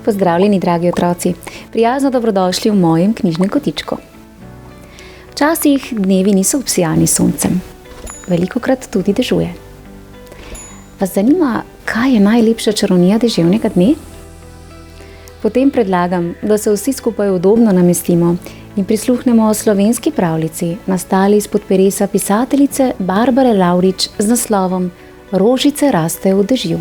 Pozdravljeni, dragi otroci. Prijazno dobrodošli v mojem knjižnem kotičku. Včasih dnevi niso obsijani s soncem. Velikokrat tudi dežuje. Vas zanima, kaj je najlepša čarovnija deževnega dne? Potem predlagam, da se vsi skupaj udobno namestimo in prisluhnemo slovenski pravljici, nastali izpod peresa pisateljice Barbare Lavrič z naslovom Rožice rastejo v dežju.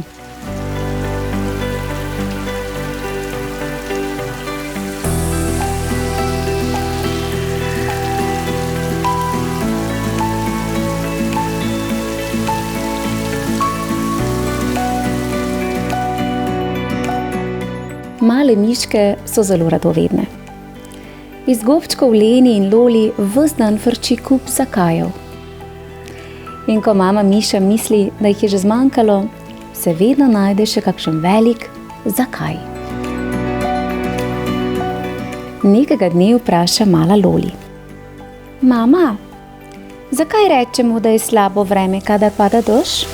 Male miške so zelo radovedne. Iz gobčkov Leni in Loli ves dan frči kup zakajev. In ko mama miša misli, da jih je že zmanjkalo, se vedno najde še kakšen velik zakaj. Nekega dne vpraša mala Loli: Mama, zakaj rečemo, da je slabo vreme, kadar pada dež?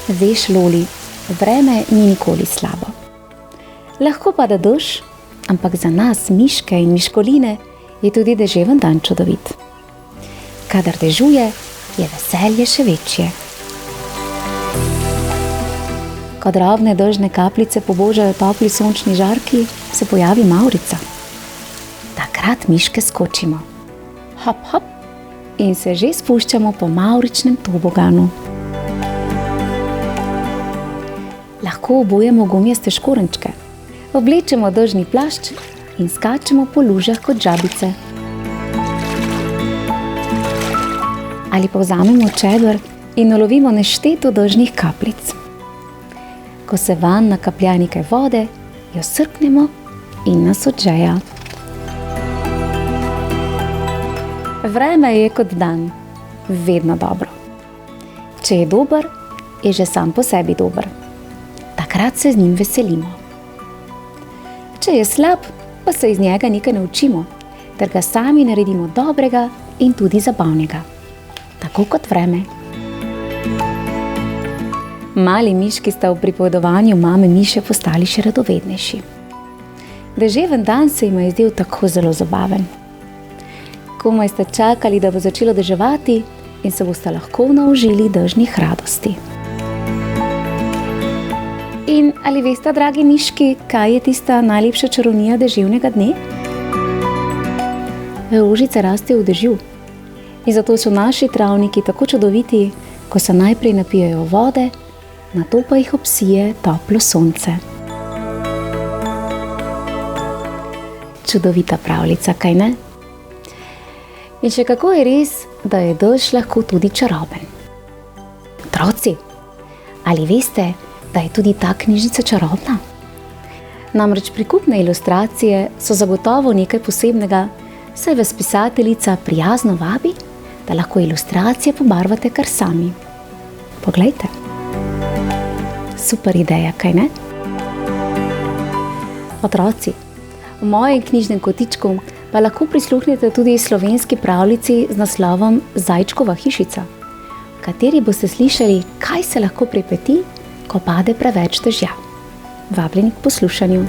Veš, Loli, vreme ni nikoli slabo. Lahko pada dež, ampak za nas, miške in miškoline, je tudi deževen dan čudovit. Kadar dežuje, je veselje še večje. Ko drobne dežne kapljice pobožajo topli sončni žarki, se pojavi mavrica. Takrat miške skočimo. Hop, hop, in se že spuščamo po mavričnem toboganu. Lahko obujemo gumijaste škorenjčke, oblečemo dežni plašč in skačemo po lužah kot žabice. Ali pa vzamemo čeber in ulovimo nešteto dežnih kapljic. Ko se vanj nakaplja nekaj vode, jo srknemo in nas odžeja. Vreme je kot dan, vedno dobro. Če je dober, je že sam po sebi dober. Takrat se z njim veselimo. Če je slab, pa se iz njega nekaj naučimo, ter ga sami naredimo dobrega in tudi zabavnega. Tako kot vreme. Mali miški sta v pripovedovanju mame miše postali še radovednejši. Deževen dan se jima je zdel tako zelo zabaven. Komaj sta čakali, da bo začelo deževati in se bosta lahko naužili dežnih radosti. In ali veste, dragi miški, kaj je tista najlepša čarovnija deževnega dne? Rožice rastejo v dežju. In zato so naši travniki tako čudoviti, ko se najprej napijejo vode, nato pa jih obsije toplo sonce. Čudovita pravljica, kaj ne? In še kako je res, da je dež lahko tudi čaroben. Otroci, ali veste, da je tudi ta knjižica čarobna? Namreč prikupne ilustracije so zagotovo nekaj posebnega, saj vas pisateljica prijazno vabi, da lahko ilustracije pobarvate kar sami. Poglejte. Super ideja, kaj ne? Otroci, v mojem knjižnem kotičku pa lahko prisluhnete tudi slovenski pravljici z naslovom Zajčkova hišica, v kateri boste slišali, kaj se lahko pripeti, ko pade preveč dežja. Vabljeni k poslušanju.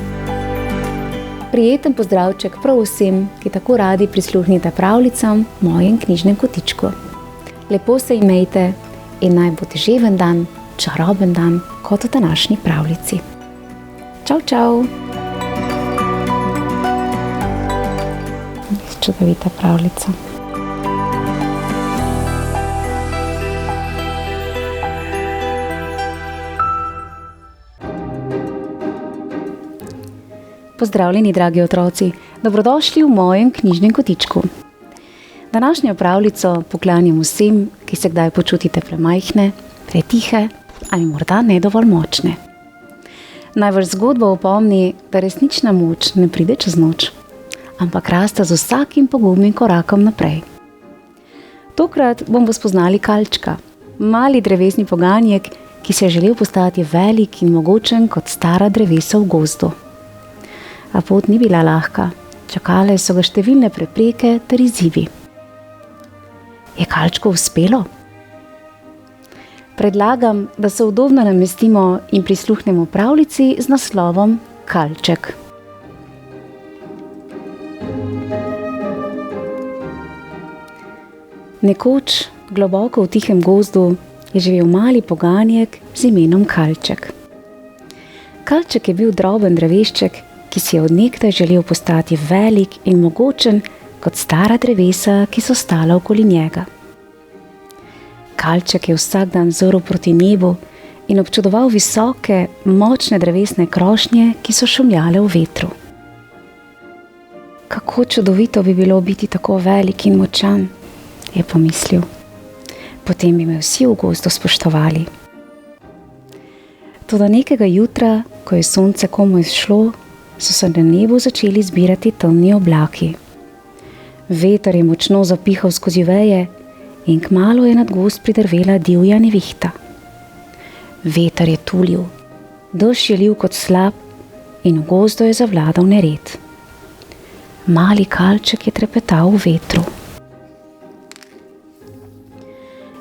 Prijeten pozdravček prav vsem, ki tako radi prisluhnite pravljicam v mojem knjižnem kotičku. Lepo se imejte in naj bo deževen dan, čaroben dan, kot v današnji pravljici. Čau, čau! Čudovita pravljica. Pozdravljeni, dragi otroci, dobrodošli v mojem knjižnem kotičku. Današnjo pravljico poklanjam vsem, ki se kdaj počutite premajhne, pretihe ali morda ne dovolj močne. Naj vas zgodba opomni, da resnična moč ne pride čez noč, ampak raste z vsakim pogumnim korakom naprej. Tokrat bomo spoznali Kalčka, mali drevesni poganjek, ki se je želel postati velik in mogočen kot stara drevesa v gozdu. A pot ni bila lahka, čakale so ga številne prepreke ter izzivi. Je kalčku uspelo? Predlagam, da se udobno namestimo in prisluhnemo pravljici z naslovom Kalček. Nekoč, globoko v tihem gozdu, je živel mali poganjek z imenom Kalček. Kalček je bil droben drevešček, ki si je od nekdaj želel postati velik in mogočen kot stara drevesa, ki so stala okoli njega. Kalček je vsak dan zoril proti nebu in občudoval visoke, močne drevesne krošnje, ki so šumljale v vetru. Kako čudovito bi bilo biti tako velik in močan, je pomislil. Potem bi me vsi v gozdu spoštovali. Toda nekega jutra, ko je sonce komaj vzšlo, so se na nebu začeli zbirati temni oblaki. Veter je močno zapihal skozi veje in kmalu je nad gozd pridrvela divja nevihta. Veter je tulil, dež je lil kot slap in v gozdu je zavladal nered. Mali kalček je trepetal v vetru.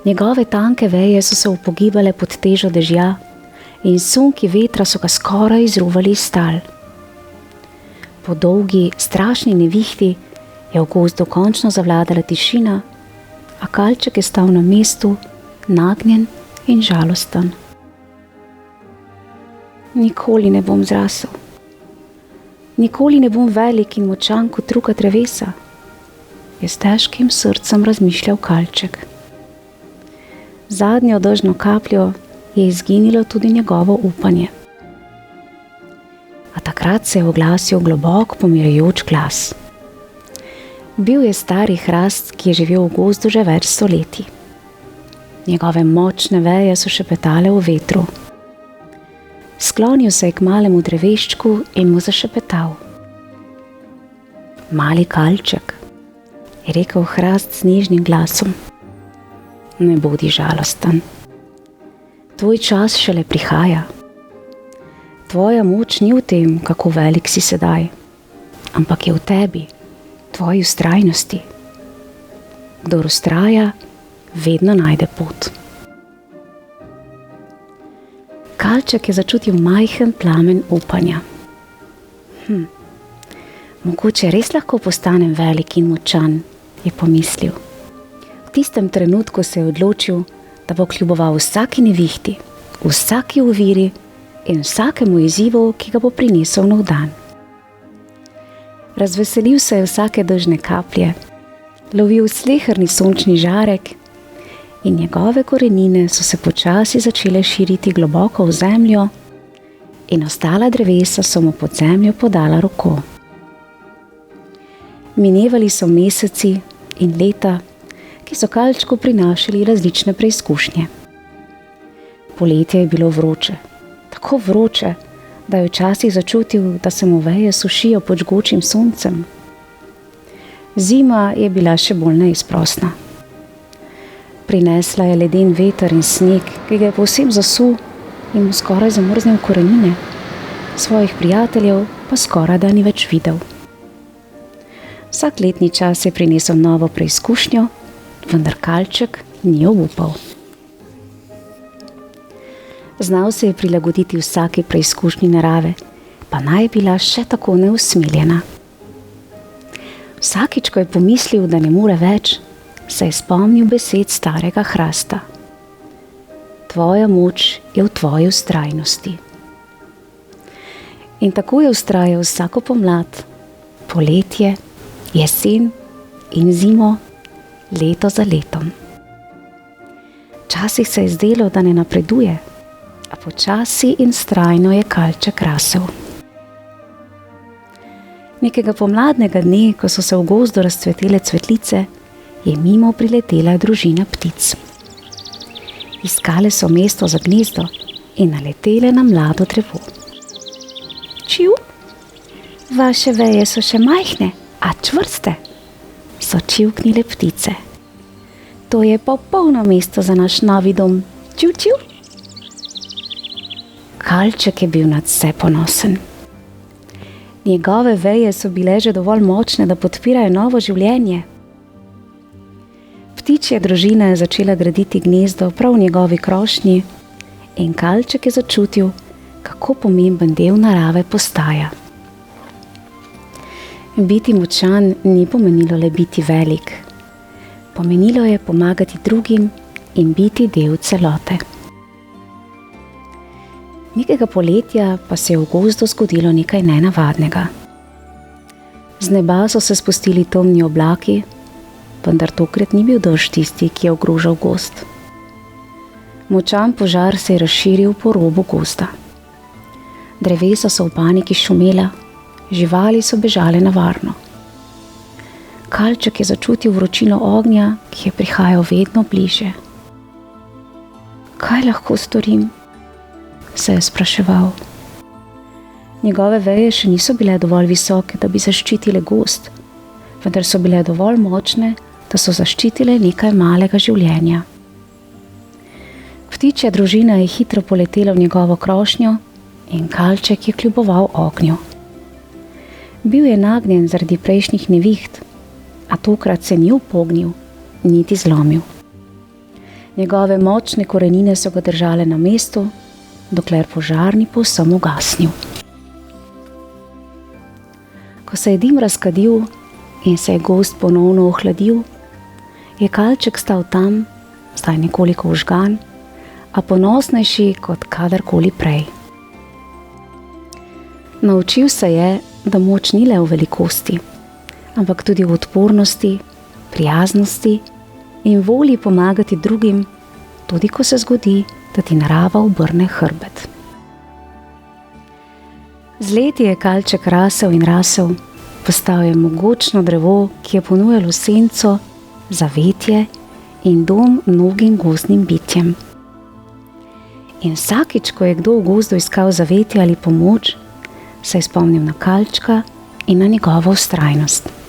Njegove tanke veje so se upogibale pod težo dežja in sunki vetra so ga skoraj izruvali iz tal. Po dolgi, strašni nevihti je v gozdu končno zavladala tišina, a kalček je stal na mestu, nagnjen in žalosten. Nikoli ne bom zrasel. Nikoli ne bom velik in močan kot druga drevesa, je s težkim srcem razmišljal kalček. Zadnjo dežno kapljo je izginilo tudi njegovo upanje. A takrat se je oglasil globok pomirjujoč glas. Bil je stari hrast, ki je živel v gozdu že več stoletij. Njegove močne veje so šepetale v vetru. Sklonil se je k malemu dreveščku in mu zašepetal. Mali kalček, je rekel hrast z nežnim glasom. Ne bodi žalosten. Tvoj čas šele prihaja. Tvoja moč ni v tem, kako velik si sedaj, ampak je v tebi, tvoji vztrajnosti. Kdor vztraja, vedno najde pot. Kalček je začutil majhen plamen upanja. Mogoče res lahko postanem velik in močan, je pomislil. V tistem trenutku se je odločil, da bo kljuboval vsaki nevihti, vsaki oviri in vsakemu izzivu, ki ga bo prinesel nov dan. Razveselil se je vsake dežne kaplje, lovil sleherni sončni žarek in njegove korenine so se počasi začele širiti globoko v zemljo in ostala drevesa so mu pod zemljo podala roko. Minevali so meseci in leta, ki so kalčku prinašali različne preizkušnje. Poletje je bilo vroče, tako vroče, da je včasih začutil, da se mu veje sušijo pod žgočim soncem. Zima je bila še bolj neizprosna. Prinesla je leden veter in sneg, ki ga je povsem zasul in mu skoraj zamrznil korenine, svojih prijateljev pa skoraj da ni več videl. Vsak letni čas je prinesel novo preizkušnjo, vendar kalček ni obupal. Znal se je prilagoditi vsaki preizkušnji narave, pa naj bila še tako neusmiljena. Vsakič, ko je pomislil, da ne more več, se je spomnil besed starega hrasta. Tvoja moč je v tvoji vztrajnosti. In tako je vztrajal vsako pomlad, poletje, jesen in zimo, leto za letom. Včasih se je zdelo, da ne napreduje, a počasi in vztrajno je kalček rasel. Nekega pomladnega dne, ko so se v gozdu razcvetele cvetlice, je mimo priletela družina ptic. Iskale so mesto za gnezdo in naletele na mlado drevo. Čiu, vaše veje so še majhne, a čvrste, so čivknile ptice. To je popolno mesto za naš novi dom. Ču, ču. Kalček je bil nadvse ponosen. Njegove veje so bile že dovolj močne, da podpirajo novo življenje. Ptičja družina je začela graditi gnezdo prav v njegovi krošnji in kalček je začutil, kako pomemben del narave postaja. Biti močan ni pomenilo le biti velik. Pomenilo je pomagati drugim in biti del celote. Nekega poletja pa se je v gozdu zgodilo nekaj nenavadnega. Z neba so se spustili temni oblaki, vendar tokrat ni bil dež tisti, ki je ogrožal gozd. Močan požar se je razširil po robu gozda. Drevesa so v paniki šumela, živali so bežale na varno. Kalček je začutil vročino ognja, ki je prihajal vedno bliže. Kaj lahko storim? Se je spraševal. Njegove veje še niso bile dovolj visoke, da bi zaščitile gozd, vendar so bile dovolj močne, da so zaščitile nekaj malega življenja. Ptičja družina je hitro poletela v njegovo krošnjo in kalček je kljuboval ognju. Bil je nagnjen zaradi prejšnjih neviht, a tokrat se ni upognil, niti zlomil. Njegove močne korenine so ga držale na mestu, dokler požar ni povsem ugasnil. Ko se je dim razkadil in se je gozd ponovno ohladil, je kalček stal tam, zdaj nekoliko užgan, a ponosnejši kot kadarkoli prej. Naučil se je, da moč ni le v velikosti, ampak tudi v odpornosti, prijaznosti in volji pomagati drugim, tudi ko se zgodi, da ti narava obrne hrbet. Z leti je kalček rasel in rasel, postal je mogočno drevo, ki je ponujalo senco, zavetje in dom mnogim gozdnim bitjem. In vsakič, ko je kdo v gozdu iskal zavetje ali pomoč, se je spomnil na kalčka in na njegovo vztrajnost.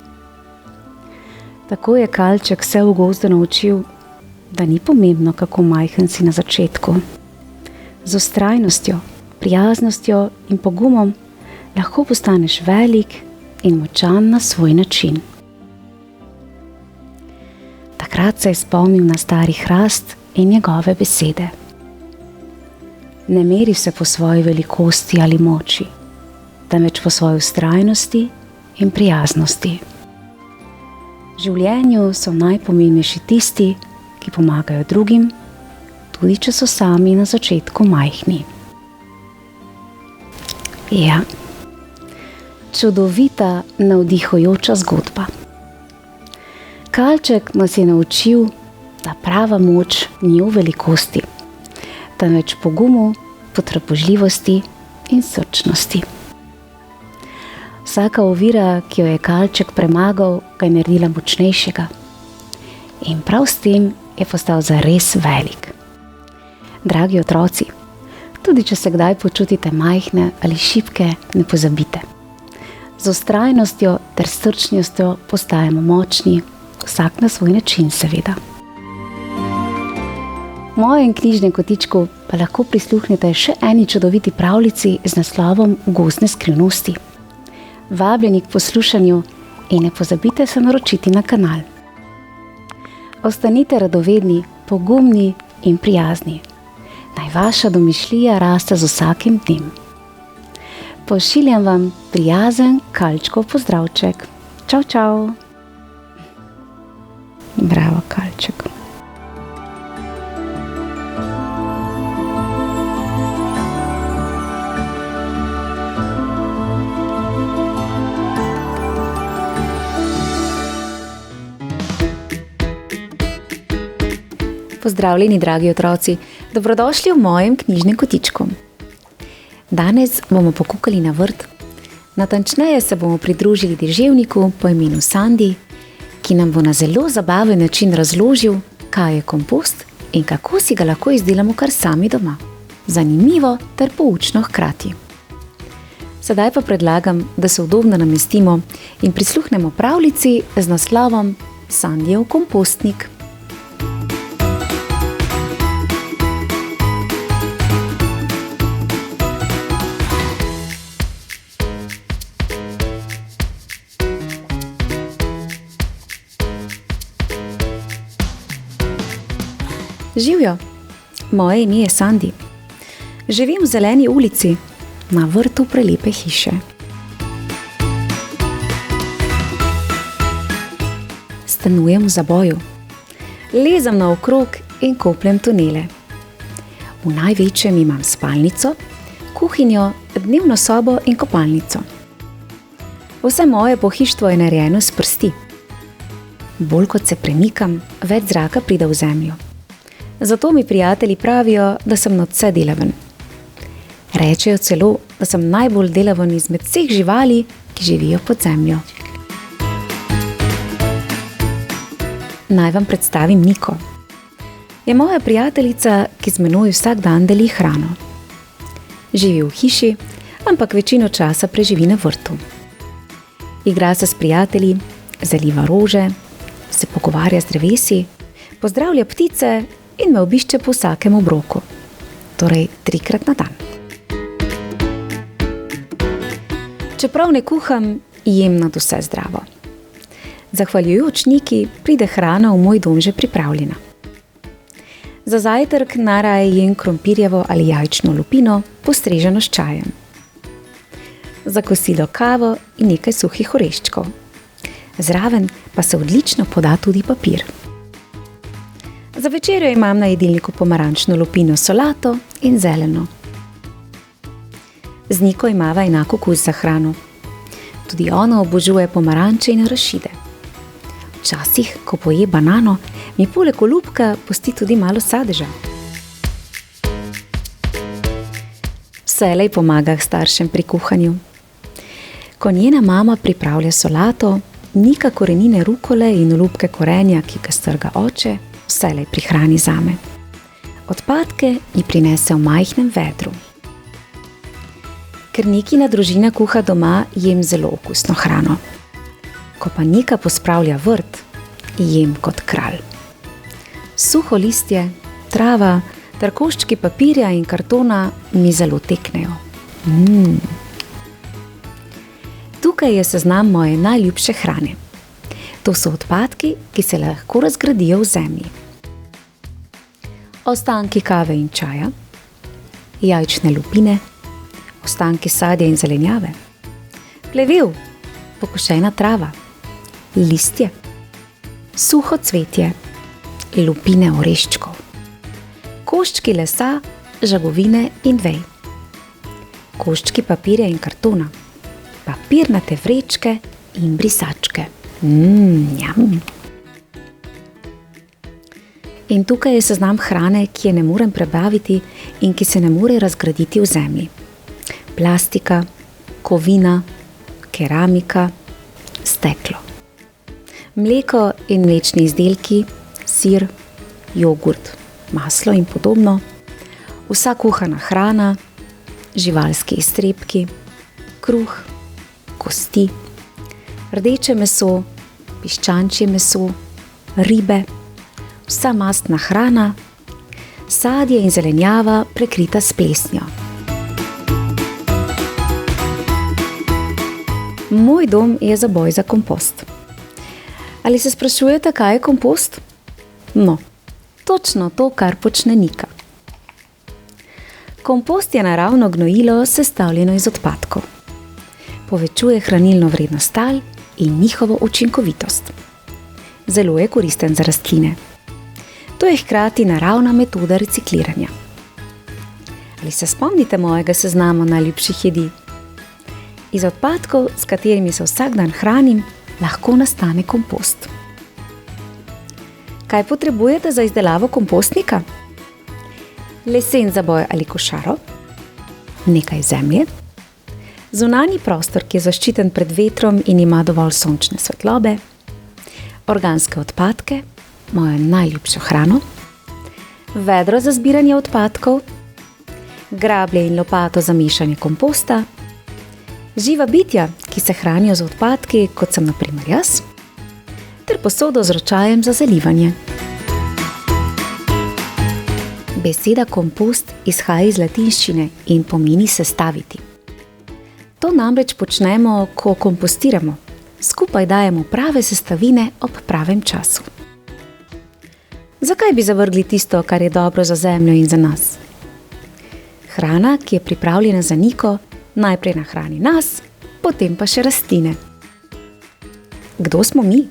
Tako je kalček se v gozdu naučil, da ni pomembno, kako majhen si na začetku. Z vztrajnostjo, prijaznostjo in pogumom lahko postaneš velik in močan na svoj način. Takrat se je spomnil na stari hrast in njegove besede. Ne meri se po svoji velikosti ali moči, temveč po svoji vztrajnosti in prijaznosti. V življenju so najpomembnejši tisti, ki pomagajo drugim, tudi če so sami na začetku majhni. Ja, čudovita, navdihujoča zgodba. Kalček nas je naučil, da prava moč ni v velikosti, temveč pogumu, potrpežljivosti in srčnosti. Vsaka ovira, ki jo je kalček premagal, ga je naredila močnejšega. In prav s tem je postal zares velik. Dragi otroci, tudi če se kdaj počutite majhne ali šibke, ne pozabite. Z vztrajnostjo ter srčnostjo postajamo močni, vsak na svoj način seveda. V mojem knjižnem kotičku pa lahko prisluhnete še eni čudoviti pravljici z naslovom Gozdne skrivnosti. Vabljeni k poslušanju in ne pozabite se naročiti na kanal. Ostanite radovedni, pogumni in prijazni. Naj vaša domišljija raste z vsakim dnem. Pošiljam vam prijazen kalčkov pozdravček. Čau, čau. Bravo, kalček. Pozdravljeni, dragi otroci, dobrodošli v mojem knjižnem kotičku. Danes bomo pokukali na vrt, natančneje se bomo pridružili deževniku po imenu Sandi, ki nam bo na zelo zabaven način razložil, kaj je kompost in kako si ga lahko izdelamo kar sami doma. Zanimivo ter poučno hkrati. Sedaj pa predlagam, da se udobno namestimo in prisluhnemo pravljici z naslovom Sandijev kompostnik. Živjo, moje ime je Sandi. Živim v zeleni ulici, na vrtu prelepe hiše. Stanujem v Zaboju. Lezam naokrog in kopljem tunele. V največjem imam spalnico, kuhinjo, dnevno sobo in kopalnico. Vse moje pohištvo je narejeno s prsti. Bolj kot se premikam, več zraka pride v zemljo. Zato mi prijatelji pravijo, da sem nadvse delaven. Rečejo celo, da sem najbolj delaven izmed vseh živali, ki živijo pod zemljo. Naj vam predstavim Niko. Je moja prijateljica, ki z menoj vsak dan deli hrano. Živi v hiši, ampak večino časa preživi na vrtu. Igra se s prijatelji, zaliva rože, se pogovarja z drevesi, pozdravlja ptice in me obišče po vsakem obroku. Torej 3-krat na dan. Čeprav ne kuham, jem nadvse zdravo. Zahvaljujoč Niki pride hrana v moj dom že pripravljena. Za zajtrk najraje jem krompirjevo ali jajčno lupino, postreženo s čajem. Za kosilo kavo in nekaj suhih oreščkov. Zraven pa se odlično poda tudi papir. Za večerjo imam na jedilniku pomarančno lupino s solato in zeleno. Z Niko imava enako okus za hrano. Tudi ona obožuje pomaranče in arašide. Včasih, ko poje banano, mi poleg olupka pusti tudi malo sadeža. Vselej pomaga staršem pri kuhanju. Ko njena mama pripravlja solato, Nika korenine rukole in olupke korenja, ki ga strga oče, vselej prihrani zame. Odpadke ji prinese v majhnem vedru. Ker Nikina družina kuha doma, jem zelo okusno hrano. Ko pa Nika pospravlja vrt, jem kot kralj. Suho listje, trava ter koščki papirja in kartona mi zelo teknejo. Tukaj je seznam moje najljubše hrane. To so odpadki, ki se lahko razgradijo v zemlji. Ostanki kave in čaja, jajčne lupine, ostanki sadja in zelenjave, plevel, pokošena trava, listje, suho cvetje, lupine oreščkov, koščki lesa, žagovine in vej, koščki papirja in kartona, papirnate vrečke in brisačke. Njam. In tukaj je seznam hrane, ki je ne morem prebaviti in ki se ne more razgraditi v zemlji. Plastika, kovina, keramika, steklo. Mleko in mlečni izdelki, sir, jogurt, maslo in podobno, vsa kuhana hrana, živalski iztrebki, kruh, kosti, rdeče meso, piščančje meso, ribe, vsa mastna hrana, sadje in zelenjava prekrita s plesnjo. Moj dom je zaboj za kompost. Ali se sprašujete, kaj je kompost? No, točno to, kar počne Nika. Kompost je naravno gnojilo, sestavljeno iz odpadkov. Povečuje hranilno vrednost tal in njihovo učinkovitost. Zelo je koristen za rastline. To je hkrati naravna metoda recikliranja. Ali se spomnite mojega seznama najljubših jedi? Iz odpadkov, s katerimi se vsak dan hranim, lahko nastane kompost. Kaj potrebujete za izdelavo kompostnika? Lesen zaboj ali košaro, nekaj zemlje, zunanji prostor, ki je zaščiten pred vetrom in ima dovolj sončne svetlobe, organske odpadke, mojo najljubšo hrano, vedro za zbiranje odpadkov, grablje in lopato za mešanje komposta, živa bitja, ki se hranijo z odpadki, kot sem na primer jaz, ter posodo z ročajem za zalivanje. Beseda kompost izhaja iz latinščine in pomeni sestaviti. To namreč počnemo, ko kompostiramo. Skupaj dajemo prave sestavine ob pravem času. Zakaj bi zavrgli tisto, kar je dobro za zemljo in za nas? Hrana, ki je pripravljena za Niko, najprej nahrani nas, potem pa še rastline. Kdo smo mi?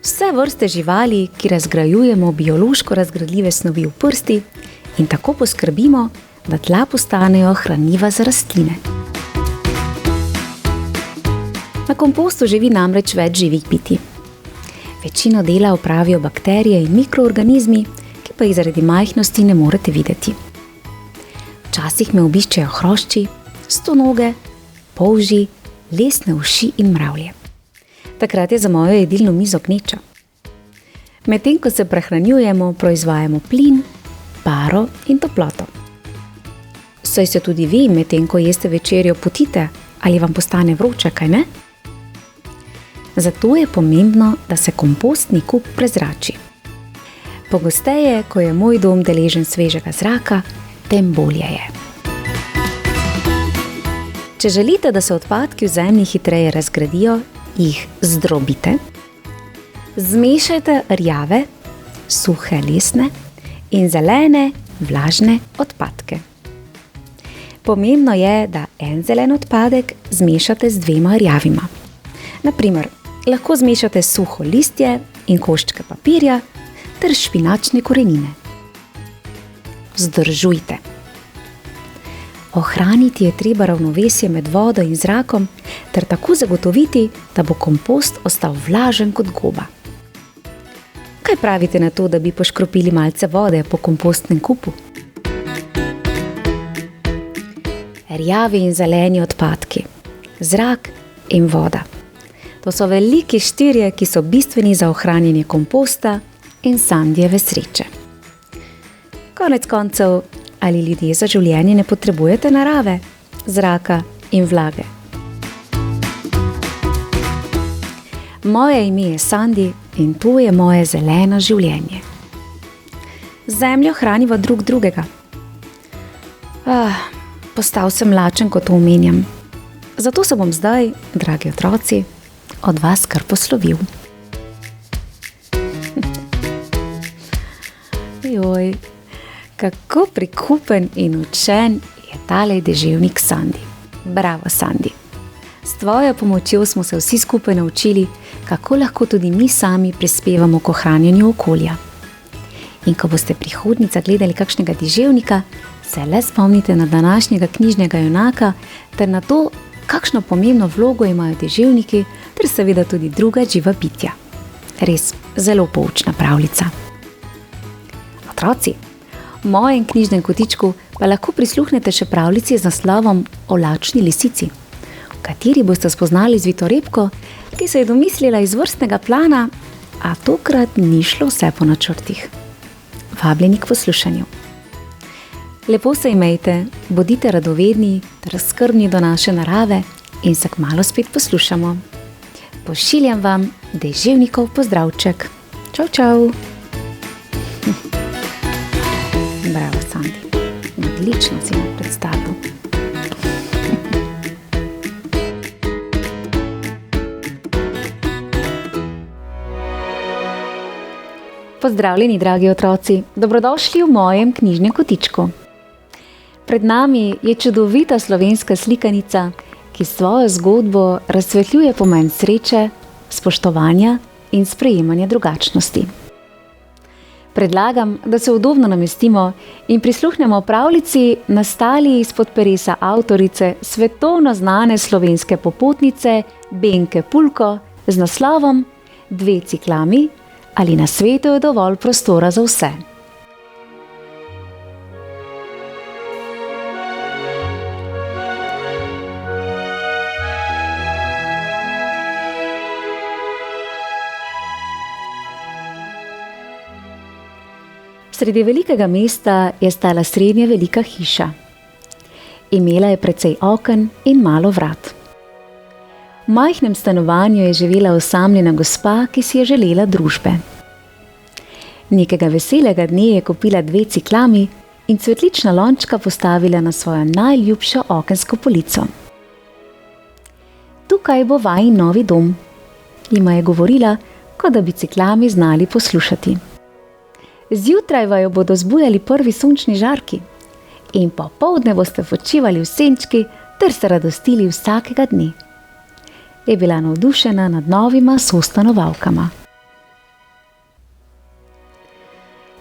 Vse vrste živali, ki razgrajujemo biološko razgradljive snovi v prsti in tako poskrbimo, da tla postanejo hranljiva za rastline. Na kompostu živi namreč več živih bitij. Večino dela opravijo bakterije in mikroorganizmi, ki pa jih zaradi majhnosti ne morete videti. Včasih me obiščejo hrošči, stonoge, polži, lesne uši in mravlje. Takrat je za mojo jedilno mizo gneča. Medtem ko se prehranjujemo, proizvajamo plin, paro in toploto. Saj se tudi vi, medtem ko jeste večerjo, potite ali vam postane vroče, kaj ne? Zato je pomembno, da se kompostni kup prezrači. Pogosteje, ko je moj dom deležen svežega zraka, tem bolje je. Če želite, da se odpadki v zemlji hitreje razgradijo, jih zdrobite. Zmešajte rjave, suhe lesne in zelene, vlažne odpadke. Pomembno je, da en zelen odpadek zmešate z 2 rjavima. Naprimer, lahko zmešate suho listje in koščke papirja ter špinačne korenine. Vzdržujte. Ohraniti je treba ravnovesje med vodo in zrakom ter tako zagotoviti, da bo kompost ostal vlažen kot goba. Kaj pravite na to, da bi poškropili malce vode po kompostnem kupu? Rjavi in zeleni odpadki, zrak in voda. To so veliki štirje, ki so bistveni za ohranjanje komposta in Sandijeve sreče. Konec koncev, ali ljudje za življenje ne potrebujete narave, zraka in vlage? Moje ime je Sandi in to je moje zeleno življenje. Z zemljo hraniva drug drugega. Postal sem lačen, ko to omenjam. Zato se bom zdaj, dragi otroci, od vas kar poslovil. Joj, kako prikupen in učen je tale deževnik Sandi. Bravo, Sandi. S tvojo pomočjo smo se vsi skupaj naučili, kako lahko tudi mi sami prispevamo k ohranjanju okolja. In ko boste prihodnjič gledali kakšnega deževnika, se le spomnite na današnjega knjižnega junaka ter na to, kakšno pomembno vlogo imajo deževniki ter seveda tudi druga živa bitja. Res zelo poučna pravljica. Otroci, v mojem knjižnem kotičku pa lahko prisluhnete še pravljici z naslovom O lačni lisici, v kateri boste spoznali zvitorepko, ki se je domislila izvrstnega plana, a tokrat ni šlo vse po načrtih. Vabljeni k poslušanju. Lepo se imejte, bodite radovedni ter skrbni do naše narave in se kmalu spet poslušamo. Pošiljam vam deževnikov pozdravček. Čau, čau! Bravo, Sandi. Odlično si me predstavil. Pozdravljeni, dragi otroci. Dobrodošli v mojem knjižnem kotičku. Pred nami je čudovita slovenska slikanica, ki svojo zgodbo razsvetljuje pomen sreče, spoštovanja in sprejemanja drugačnosti. Predlagam, da se udobno namestimo in prisluhnemo pravljici, nastali izpod peresa avtorice svetovno znane slovenske popotnice Benke Pulko z naslovom 2 ciklami ali na svetu je dovolj prostora za vse. Sredi velikega mesta je stala srednje velika hiša. Imela je precej oken in malo vrat. V majhnem stanovanju je živela osamljena gospa, ki si je želela družbe. Nekega veselega dne je kupila 2 ciklami in cvetlična lončka postavila na svojo najljubšo okensko polico. Tukaj bo vajin novi dom, jima je govorila, kot da bi ciklami znali poslušati. Zjutraj vaju bodo zbujali prvi sončni žarki in popoldne boste počivali v senčki ter se radostili vsakega dne. Je bila navdušena nad novima sostanovalkama.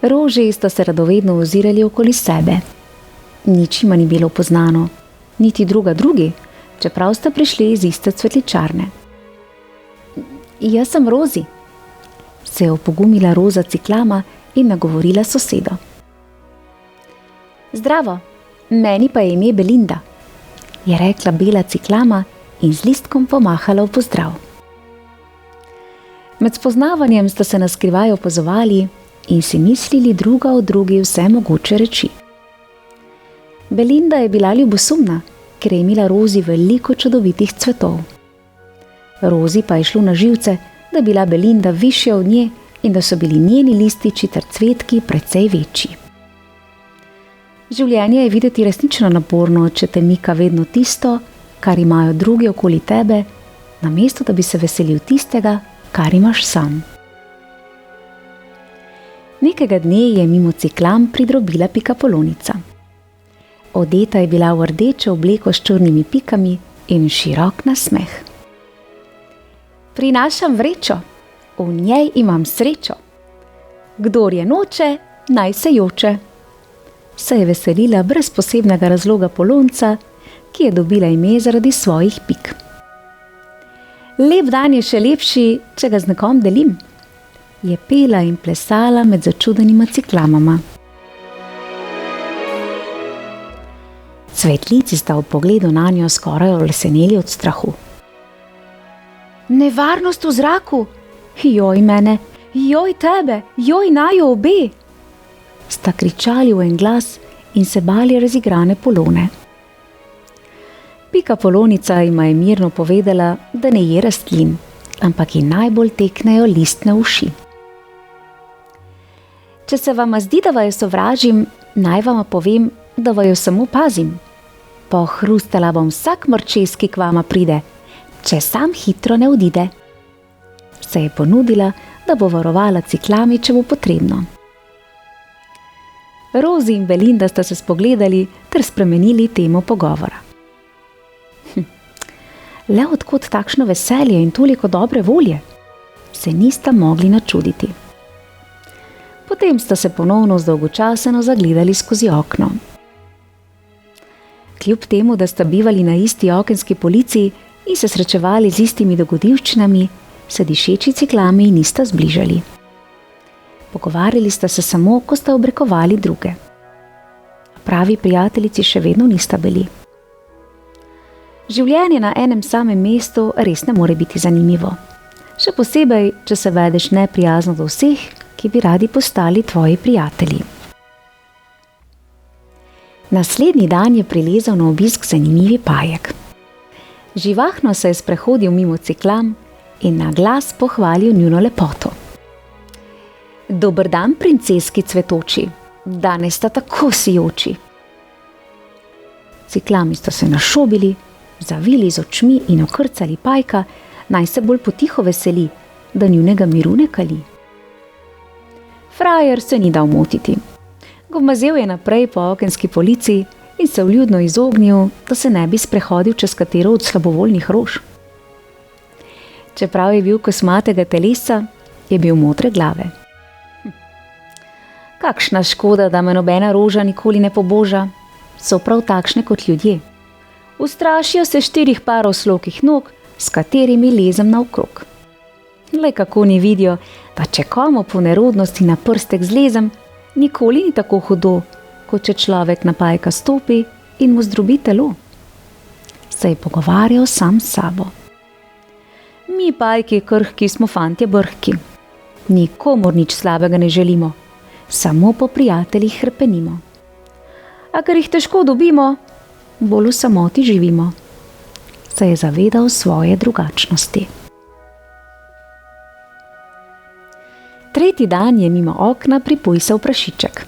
Roži sta se radovedno ozirali okoli sebe. Nič jima ni bilo poznano, niti druga drugi, čeprav sta prišli iz iste cvetličarne. Jaz sem Rozi, se je opogumila Roza Ciklama in nagovorila sosedo. Zdravo, meni pa je ime Belinda, je rekla Bela Ciklama in z listkom pomahala v pozdrav. Med spoznavanjem sta se naskrivaj opazovali in si mislili druga o drugi vse mogoče reči. Belinda je bila ljubosumna, ker je imela Rozi veliko čudovitih cvetov. Rozi pa je šlo na živce, da je bila Belinda višja od nje in da so bili njeni lističi ter cvetki precej večji. Življenje je videti resnično naporno, če te mika vedno tisto, kar imajo drugi okoli tebe, namesto da bi se veselil tistega, kar imaš sam. Nekega dne je mimo Ciklam pridrobila Pikapolonica. Odeta je bila v rdečo obleko s črnimi pikami in širok nasmeh. Prinašam vrečo, v njej imam srečo. Kdor je noče, naj se joče. Se je veselila brez posebnega razloga Polonca, ki je dobila ime zaradi svojih pik. Lep dan je še lepši, če ga z nekom delim, je pela in plesala med začudenima Ciklamama. Cvetlici sta v pogledu nanjo skoraj oleseneli od strahu. Nevarnost v zraku, joj mene, joj tebe, joj naju obe, sta kričali v en glas in se bali razigrane Polone. Pikapolonica jima je mirno povedala, da ne je rastlin, ampak ji najbolj teknejo listne uši. Če se vama zdi, da vaju sovražim, naj vama povem, da vaju samo pazim. Pohrustala bom vsak mrčes, ki k vama pride, če sam hitro ne odide. Se je ponudila, da bo varovala Ciklami, če bo potrebno. Rozi in Belinda sta se spogledali ter spremenili temo pogovora. Le od kod takšno veselje in toliko dobre volje, se nista mogli načuditi. Potem sta se ponovno zdolgočaseno zagledali skozi okno. Kljub temu, da sta bivali na isti okenski polici in se srečevali z istimi dogodivščinami, se dišeči Ciklami nista zbližali. Pogovarjali sta se samo, ko sta obrekovali druge. Pravi prijateljici še vedno nista bili. Življenje na enem samem mestu res ne more biti zanimivo. Še posebej, če se vedeš neprijazno do vseh, ki bi radi postali tvoji prijatelji. Naslednji dan je prilezal na obisk zanimivi pajek. Živahno se je sprehodil mimo Ciklam in na glas pohvalil njuno lepoto. Dober dan, princeski cvetoči, danes sta tako sijoči. Ciklami sta se našobili, zavili z očmi in okrcali pajka, naj se bolj potiho veseli, da njunega miru ne kali. Frajer se ni dal motiti. Gomazel je naprej po okenski polici in se vljudno izognil, da se ne bi sprehodil čez katero od slabovoljnih rož. Čeprav je bil kosmatega telesa, je bil modre glave. Kakšna škoda, da me nobena roža nikoli ne poboža, so prav takšne kot ljudje. Ustrašijo se 4 parov slokih nog, s katerimi lezem naokrog. Le kako ne vidijo, da če komu po nerodnosti na prstek zlezem, nikoli ni tako hudo, kot če človek na pajka stopi in mu zdrobi telo. Se je pogovarjal sam s sabo. Mi pajki krhki smo fantje brhki. Nikomur nič slabega ne želimo, samo po prijateljih hrepenimo. A ker jih težko dobimo, bolj v samoti živimo. Se je zavedal svoje drugačnosti. Tretji dan je mimo okna pripujsal prašiček.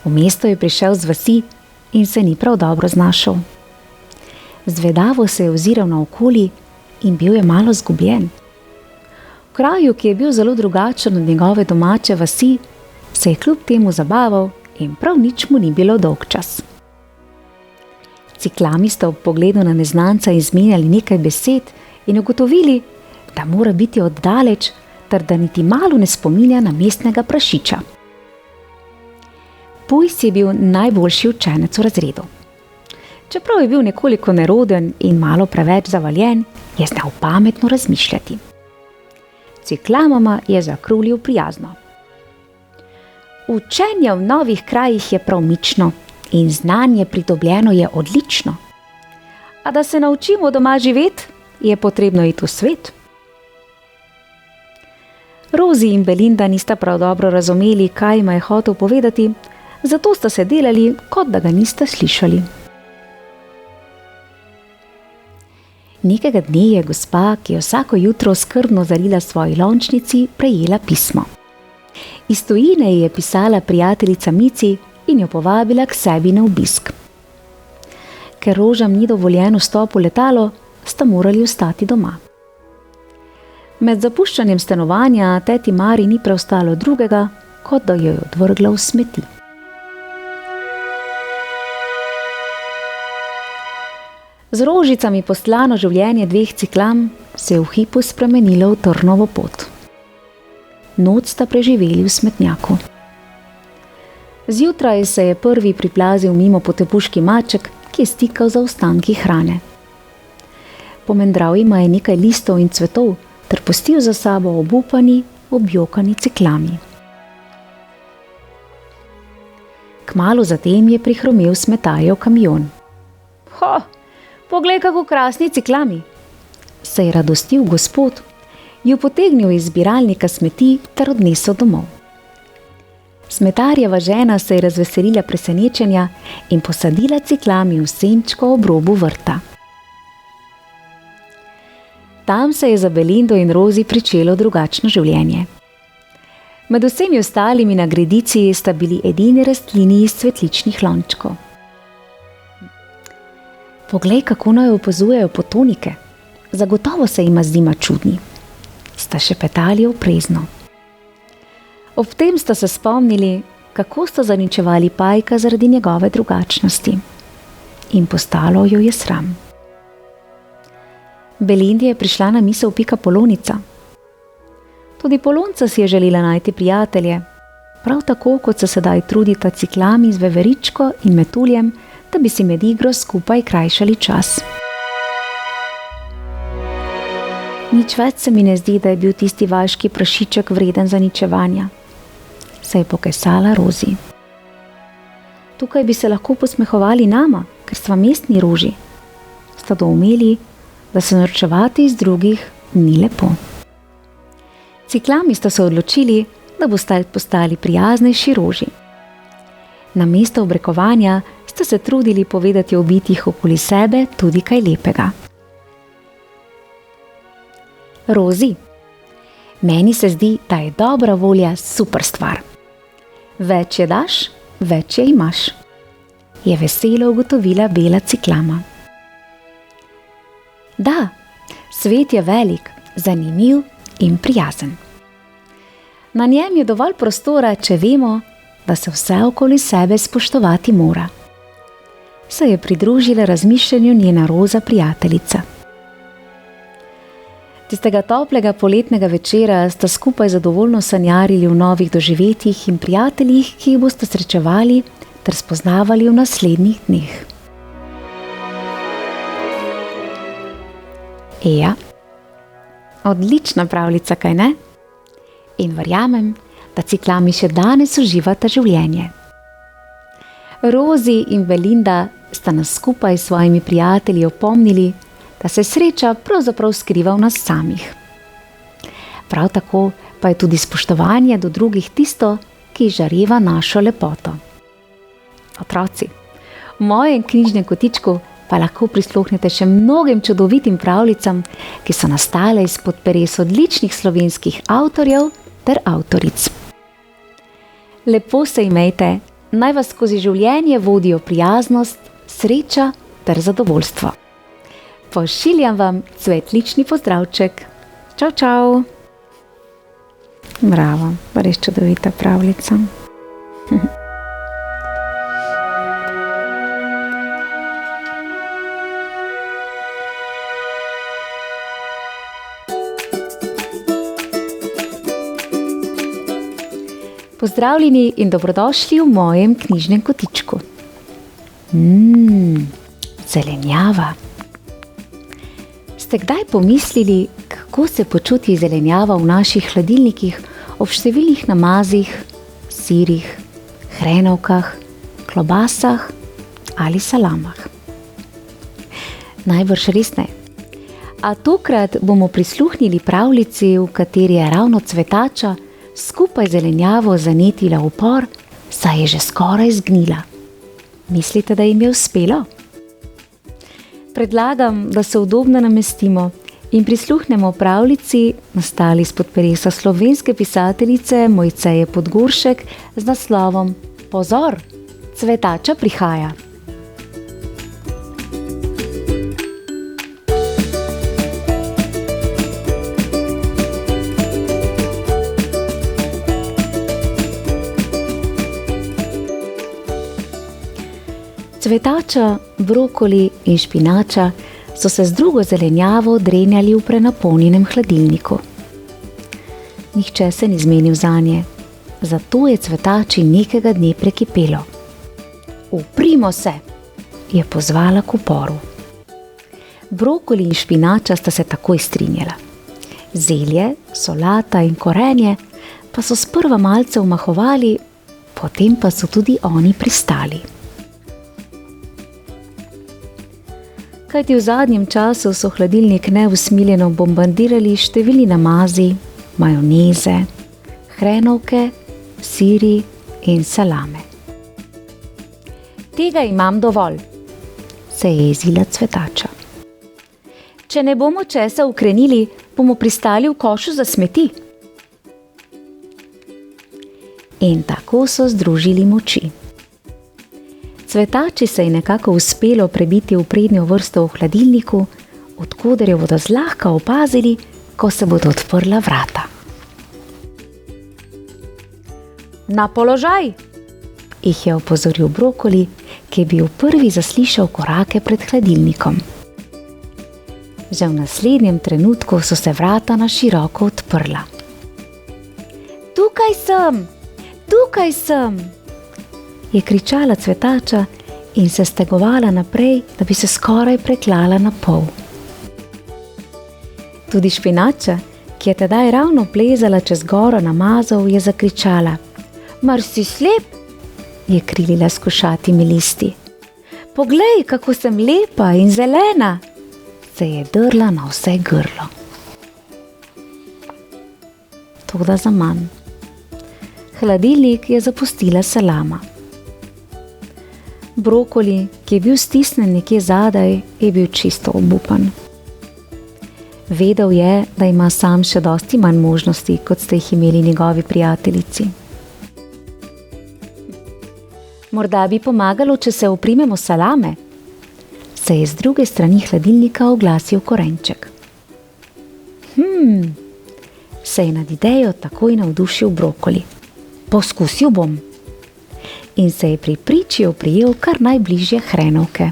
V mesto je prišel z vasi in se ni prav dobro znašel. Zvedavo se je oziral naokoli in bil je malo zgubljen. V kraju, ki je bil zelo drugačen od njegove domače vasi, se je kljub temu zabaval in prav nič mu ni bilo dolgčas. Ciklami sta ob pogledu na neznanca izmenjali nekaj besed in ugotovili, da mora biti oddaleč, ter da niti malo ne spominja na mestnega prašiča. Pujs je bil najboljši učenec v razredu. Čeprav je bil nekoliko neroden in malo preveč zavaljen, je znal pametno razmišljati. Ciklamoma je zakrulil prijazno. Učenje v novih krajih je prav mično in znanje pridobljeno je odlično. A da se naučimo doma živeti, je potrebno iti v svet. Rozi in Belinda nista prav dobro razumeli, kaj jima je hotel povedati, zato sta se delali, kot da ga nista slišali. Nekega dne je gospa, ki je vsako jutro skrbno zarila svoji lončnici, prejela pismo. Iz tujine ji je pisala prijateljica Mici in jo povabila k sebi na obisk. Ker Rožam ni dovoljen vstop v letalo, sta morali ostati doma. Med zapuščanjem stanovanja teti Mari ni preostalo drugega, kot da jo je odvrgla v smeti. Z rožicami postlano življenje dveh ciklam se je v hipu spremenilo v trnovo pot. Noč sta preživeli v smetnjaku. Zjutraj se je prvi priplazil mimo potepuški maček, ki je stikal za ostanki hrane. Pomendral jima je nekaj listov in cvetov ter pustil za sabo obupani, objokani ciklami. Kmalu zatem je prihromel smetajev kamion. Ho, poglej, kako krasni ciklami, se je radostil gospod, ju potegnil iz zbiralnika smeti ter odnesel domov. Smetarjeva žena se je razveselila presenečenja in posadila ciklami v senčko ob robu vrta. Tam se je za Belindo in Rozi pričelo drugačno življenje. Med vsemi ostalimi na gredici sta bili edini rastlini iz cvetličnih lončkov. Poglej, kako naj opazujejo potonike, zagotovo se jima zdima čudni, sta šepetali oprezno. Ob tem sta se spomnili, kako sta zaničevali Pajka zaradi njegove drugačnosti. In postalo jo je sram. Belindi je prišla na misel Pika Polonica. Tudi Polonca si je želela najti prijatelje, prav tako kot se sedaj trudita ciklami z veveričko in metuljem, da bi si med igro skupaj krajšali čas. Nič več se mi ne zdi, da je bil tisti vaški prašiček vreden zaničevanja, se je pokesala Rozi. Tukaj bi se lahko posmehovali nama, ker sva mestni roži. Sta doumeli, da se norčevati iz drugih ni lepo. Ciklami sta se odločili, da bosta postali prijaznejši roži. Namesto obrekovanja sta se trudili povedati o bitjih okoli sebe tudi kaj lepega. Rozi, meni se zdi, da je dobra volja super stvar. Več je daš, več je imaš, je veselo ugotovila bela ciklama. Da, svet je velik, zanimiv in prijazen. Na njem je dovolj prostora, če vemo, da se vse okoli sebe spoštovati mora. Se je pridružila razmišljanju njena Roza prijateljica. Tistega toplega poletnega večera sta skupaj zadovoljno sanjarili v novih doživetjih in prijateljih, ki jih boste srečevali ter spoznavali v naslednjih dneh. Ja, odlična pravljica, kaj ne? In verjamem, da ciklami še danes uživata življenje. Rozi in Belinda sta nas skupaj s svojimi prijatelji opomnili, da se sreča pravzaprav skriva v nas samih. Prav tako pa je tudi spoštovanje do drugih tisto, ki žareva našo lepoto. Otroci, v mojem knjižnem kotičku pa lahko prisluhnete še mnogim čudovitim pravljicam, ki so nastale izpod peres odličnih slovenskih avtorjev ter avtoric. Lepo se imejte, naj vas skozi življenje vodijo prijaznost, sreča ter zadovoljstvo. Pošiljam vam cvetlični pozdravček. Čau, čau. Bravo, res čudovita pravljica. Pozdravljeni in dobrodošli v mojem knjižnem kotičku. Zelenjava. Ste kdaj pomislili, kako se počuti zelenjava v naših hladilnikih ob številnih namazih, sirih, hrenovkah, klobasah ali salamah? Najbrž res ne. A tokrat bomo prisluhnili pravljici, v kateri je ravno cvetača skupaj zelenjavo zanetila v por, saj je že skoraj zgnila. Mislite, da jim je uspelo? Predlagam, da se udobno namestimo in prisluhnemo pravljici, nastali izpod peresa slovenske pisateljice Mojceje Podgoršek z naslovom Pozor, cvetača prihaja. Cvetača, brokoli in špinača so se z drugo zelenjavo drenjali v prenapolnjenem hladilniku. Nihče se ni zmenil zanje, zato je cvetači nekega dne prekipelo. Uprimo se, je pozvala k uporu. Brokoli in špinača sta se takoj strinjala. Zelje, solata in korenje pa so sprva malce omahovali, potem pa so tudi oni pristali. Kajti v zadnjem času so hladilnik neusmiljeno bombardirali številni namazi, majoneze, hrenovke, siri in salame. Tega imam dovolj, se je jezila cvetača. Če ne bomo česa ukrenili, bomo pristali v košu za smeti. In tako so združili moči. Cvetači se je nekako uspelo prebiti v prednjo vrsto v hladilniku, od koder jo bodo zlahka opazili, ko se bodo odprla vrata. Na položaj, jih je opozoril brokoli, ki je bil prvi zaslišal korake pred hladilnikom. Že v naslednjem trenutku so se vrata na široko odprla. Tukaj sem! Tukaj sem! Je kričala cvetača in se stegovala naprej, da bi se skoraj preklala na pol. Tudi špinača, ki je tedaj ravno plezala čez goro namazov, je zakričala. Mar si slep? Je krilila s košatimi listi. Poglej, kako sem lepa in zelena! Se je drla na vse grlo. Toda zaman. Hladilnik je zapustila salama. Brokoli, ki je bil stisnen nekje zadaj, je bil čisto obupan. Vedel je, da ima sam še dosti manj možnosti, kot ste jih imeli njegovi prijateljici. Morda bi pomagalo, če se oprimemo salame, se je z druge strani hladilnika oglasil korenček. Se je nad idejo takoj navdušil brokoli. Poskusil bom. In se je pri priči oprijel kar najbližje hrenovke.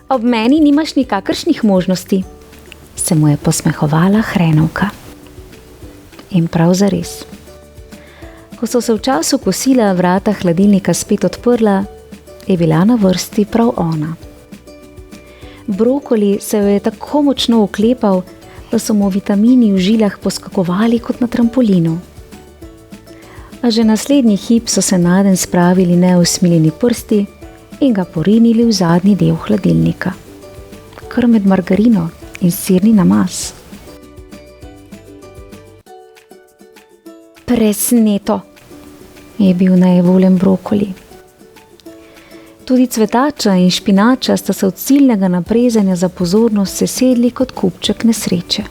Ob meni nimaš nikakršnih možnosti, se mu je posmehovala hrenovka. In prav zares. Ko so se v času kosila vrata hladilnika spet odprla, je bila na vrsti prav ona. Brokoli se jo je tako močno oklepal, da so mu vitamini v žilah poskakovali kot na trampolinu. A že naslednji hip so se nadenj spravili neusmiljeni prsti in ga porinili v zadnji del hladilnika, kar med margarino in sirni namaz. Presneto, je bil nejevoljen brokoli. Tudi cvetača in špinača sta se od silnega naprezanja za pozornost sesedli kot kupček nesreče.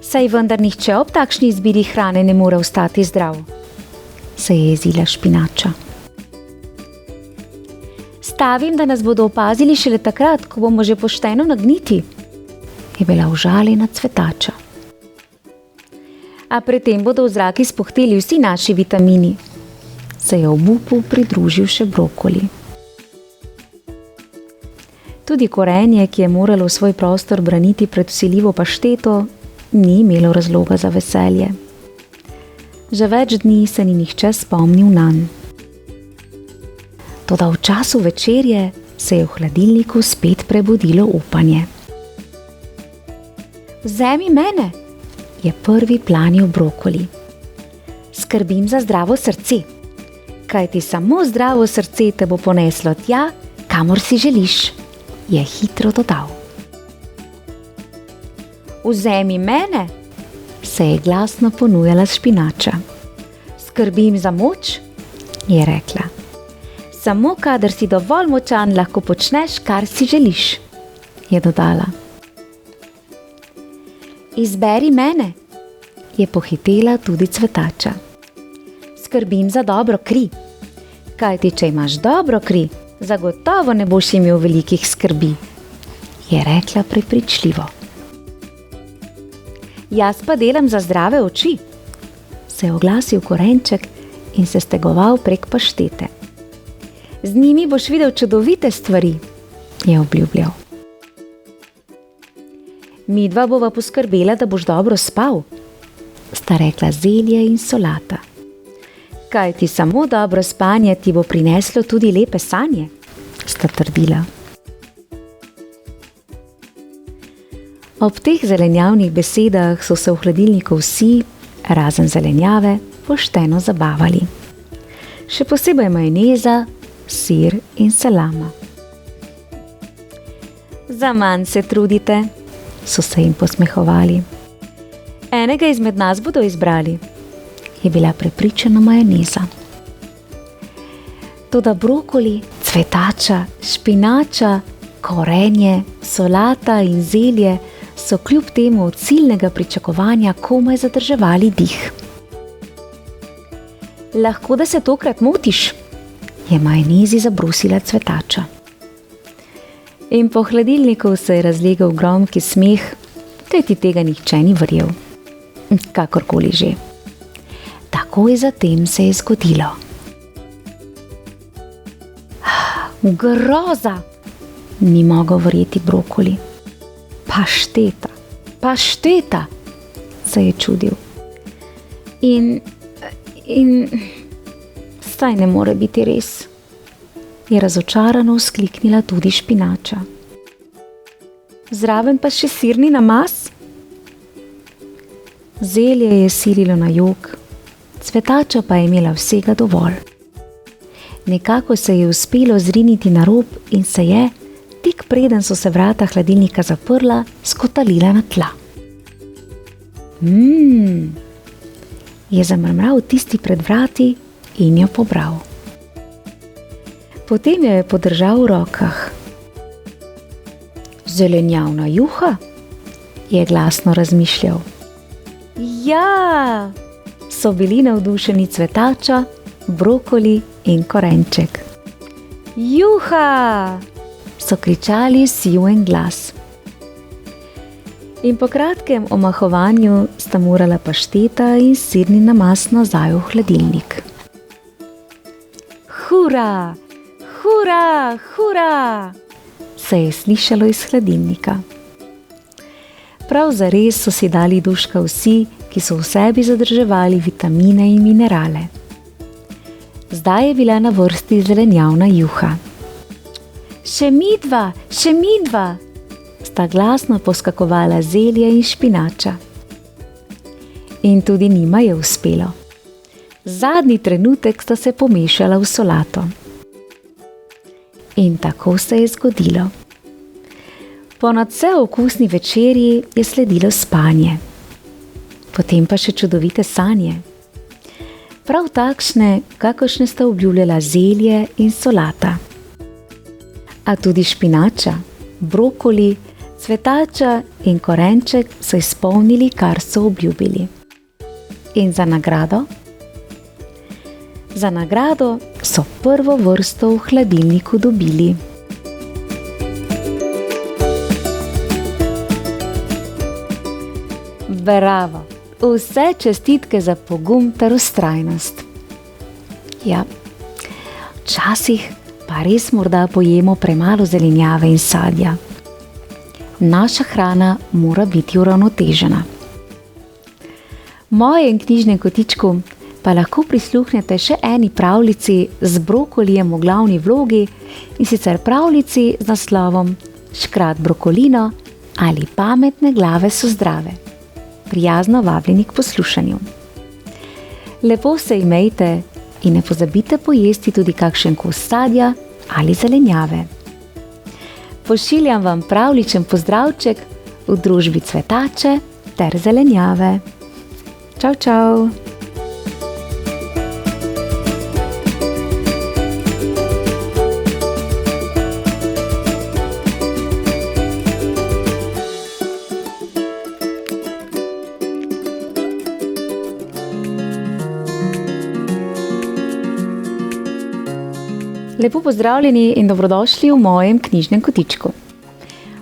Saj vendar nihče ob takšni izbiri hrane ne more ostati zdrav, se je jezila špinača. Stavim, da nas bodo opazili šele takrat, ko bomo že pošteno nagniti, je bila užaljena cvetača. A predtem bodo v zrak izpuhteli vsi naši vitamini. Se je obupu pridružil še brokoli. Tudi korenje, ki je moralo svoj prostor braniti pred vsiljivo pašteto, ni imelo razloga za veselje. Že več dni se ni nihče spomnil nanj. Toda v času večerje se je v hladilniku spet prebudilo upanje. Vzemi mene, je prvi planil brokoli. Skrbim za zdravo srce, kajti samo zdravo srce te bo poneslo tja, kamor si želiš, je hitro dodal. Vzemi mene, se je glasno ponujala špinača. Skrbim za moč, je rekla. Samo kadar si dovolj močan, lahko počneš, kar si želiš, je dodala. Izberi mene, je pohitela tudi cvetača. Skrbim za dobro kri, kajti če imaš dobro kri, zagotovo ne boš imel velikih skrbi, je rekla prepričljivo. Jaz pa delam za zdrave oči, se je oglasil korenček in se stegoval prek paštete. Z njimi boš videl čudovite stvari, je obljubljal. Midva bova poskrbela, da boš dobro spal, sta rekla zelje in solata. Kajti samo dobro spanje ti bo prineslo tudi lepe sanje, sta trdila. Ob teh zelenjavnih besedah so se v hladilniku vsi, razen zelenjave, pošteno zabavali. Še posebej majoneza, sir in salama. Zaman se trudite, so se jim posmehovali. Enega izmed nas bodo izbrali, je bila prepričana majoneza. Toda brokoli, cvetača, špinača, korenje, solata in zelje so kljub temu od ciljnega pričakovanja komaj zadrževali dih. Lahko da se tokrat motiš, je majonezi zabrusila cvetača. In po hladilniku se je razlegel gromki smeh, kajti tega nihče ni verjel. Kakorkoli že. Takoj zatem se je zgodilo. Groza! Ni mogel verjeti brokoli. Pašteta, se je čudil. In saj ne more biti res, je razočarano vzkliknila tudi špinača. Zraven pa še sirni namaz? Zelje je sililo na jok, cvetača pa je imela vsega dovolj. Nekako se je uspelo zriniti na rob in se je, tik preden so se vrata hladilnika zaprla, skotalila na tla. Je zamrmral tisti pred vrati in jo pobral. Potem jo je podržal v rokah. Zelenjavna juha, je glasno razmišljal. Ja, so bili navdušeni cvetača, brokoli in korenček. Juha, so kričali vsi v en glas. In po kratkem omahovanju sta morala pašteta in sirni namaz nazaj v hladilnik. Hura, hura, hura, se je slišalo iz hladilnika. Prav zares so si dali duška vsi, ki so v sebi zadrževali vitamine in minerale. Zdaj je bila na vrsti zelenjavna juha. Še midva, sta glasno poskakovala zelje in špinača. In tudi njima je uspelo. Zadnji trenutek sta se pomešala v solato. In tako se je zgodilo. Po nadvse okusni večerji je sledilo spanje. Potem pa še čudovite sanje. Prav takšne, kakršne sta obljubljala zelje in solata. A tudi špinača, brokoli, cvetača in korenček so izpolnili, kar so obljubili. In za nagrado? Za nagrado so prvo vrsto v hladilniku dobili. Bravo! Vse čestitke za pogum ter vztrajnost. Ja, včasih pa res morda pojemo premalo zelenjave in sadja. Naša hrana mora biti uravnotežena. V mojem knjižnem kotičku pa lahko prisluhnete še eni pravljici z brokolijem v glavni vlogi, in sicer pravljici z naslovom Škrat brokolino ali pametne glave so zdrave. Prijazno vabljeni k poslušanju. Lepo se imejte in ne pozabite pojesti tudi kakšen kos sadja ali zelenjave. Pošiljam vam pravličen pozdravček v družbi cvetače ter zelenjave. Čau, čau! Lepo pozdravljeni in dobrodošli v mojem knjižnem kotičku.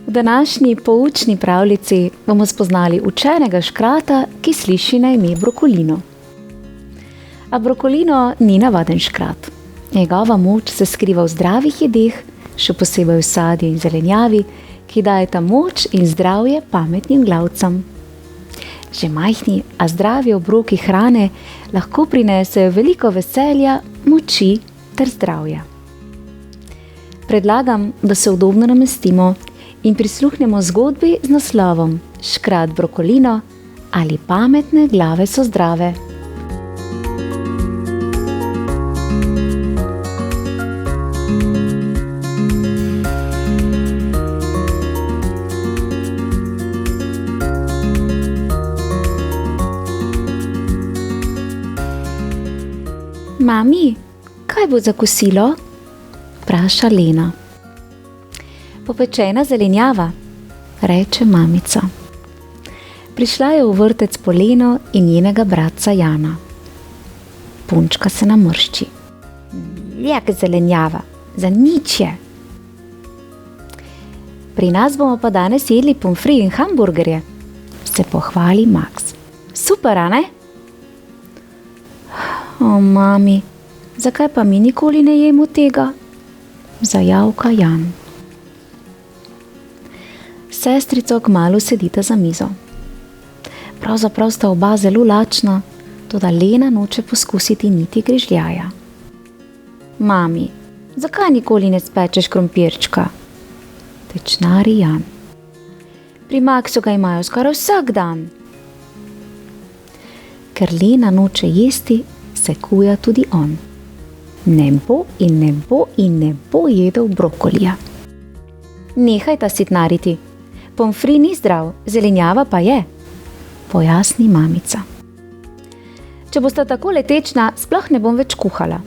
V današnji poučni pravljici bomo spoznali učenega škrata, ki sliši na ime Brokolino. A Brokolino ni navaden škrat. Njegova moč se skriva v zdravih jedeh, še posebej v sadju in zelenjavi, ki dajeta moč in zdravje pametnim glavcem. Že majhni, a zdravi obroki hrane lahko prinesejo veliko veselja, moči ter zdravja. Predlagam, da se udobno namestimo in prisluhnemo zgodbi z naslovom Škrat brokolino ali pametne glave so zdrave. Mami, kaj bo za kosilo? Vpraša Lena. Popečena zelenjava, reče mamica. Prišla je v vrtec po Leno in njenega bratca Jana. Punčka se namršči. Jak zelenjava, za nič je. Pri nas bomo pa danes jedli pomfri in hamburgerje, se pohvali Max. Super, a ne? O, mami, zakaj pa mi nikoli ne jemo tega? Zajavka Jan. Sestrico kmalu sedita za mizo. Pravzaprav sta oba zelo lačna, toda Lena noče poskusiti niti grižljaja. Mami, zakaj nikoli ne spečeš krompirčka? Tečnari Jan. Pri Maksu ga imajo skoraj vsak dan. Ker Lena noče jesti, se kuja tudi on. Ne bo in ne bo in ne bo jedel brokolija. Nehaj ta sitnariti. Pomfri ni zdrav, zelenjava pa je, pojasni mamica. Če bosta tako letečna, sploh ne bom več kuhala.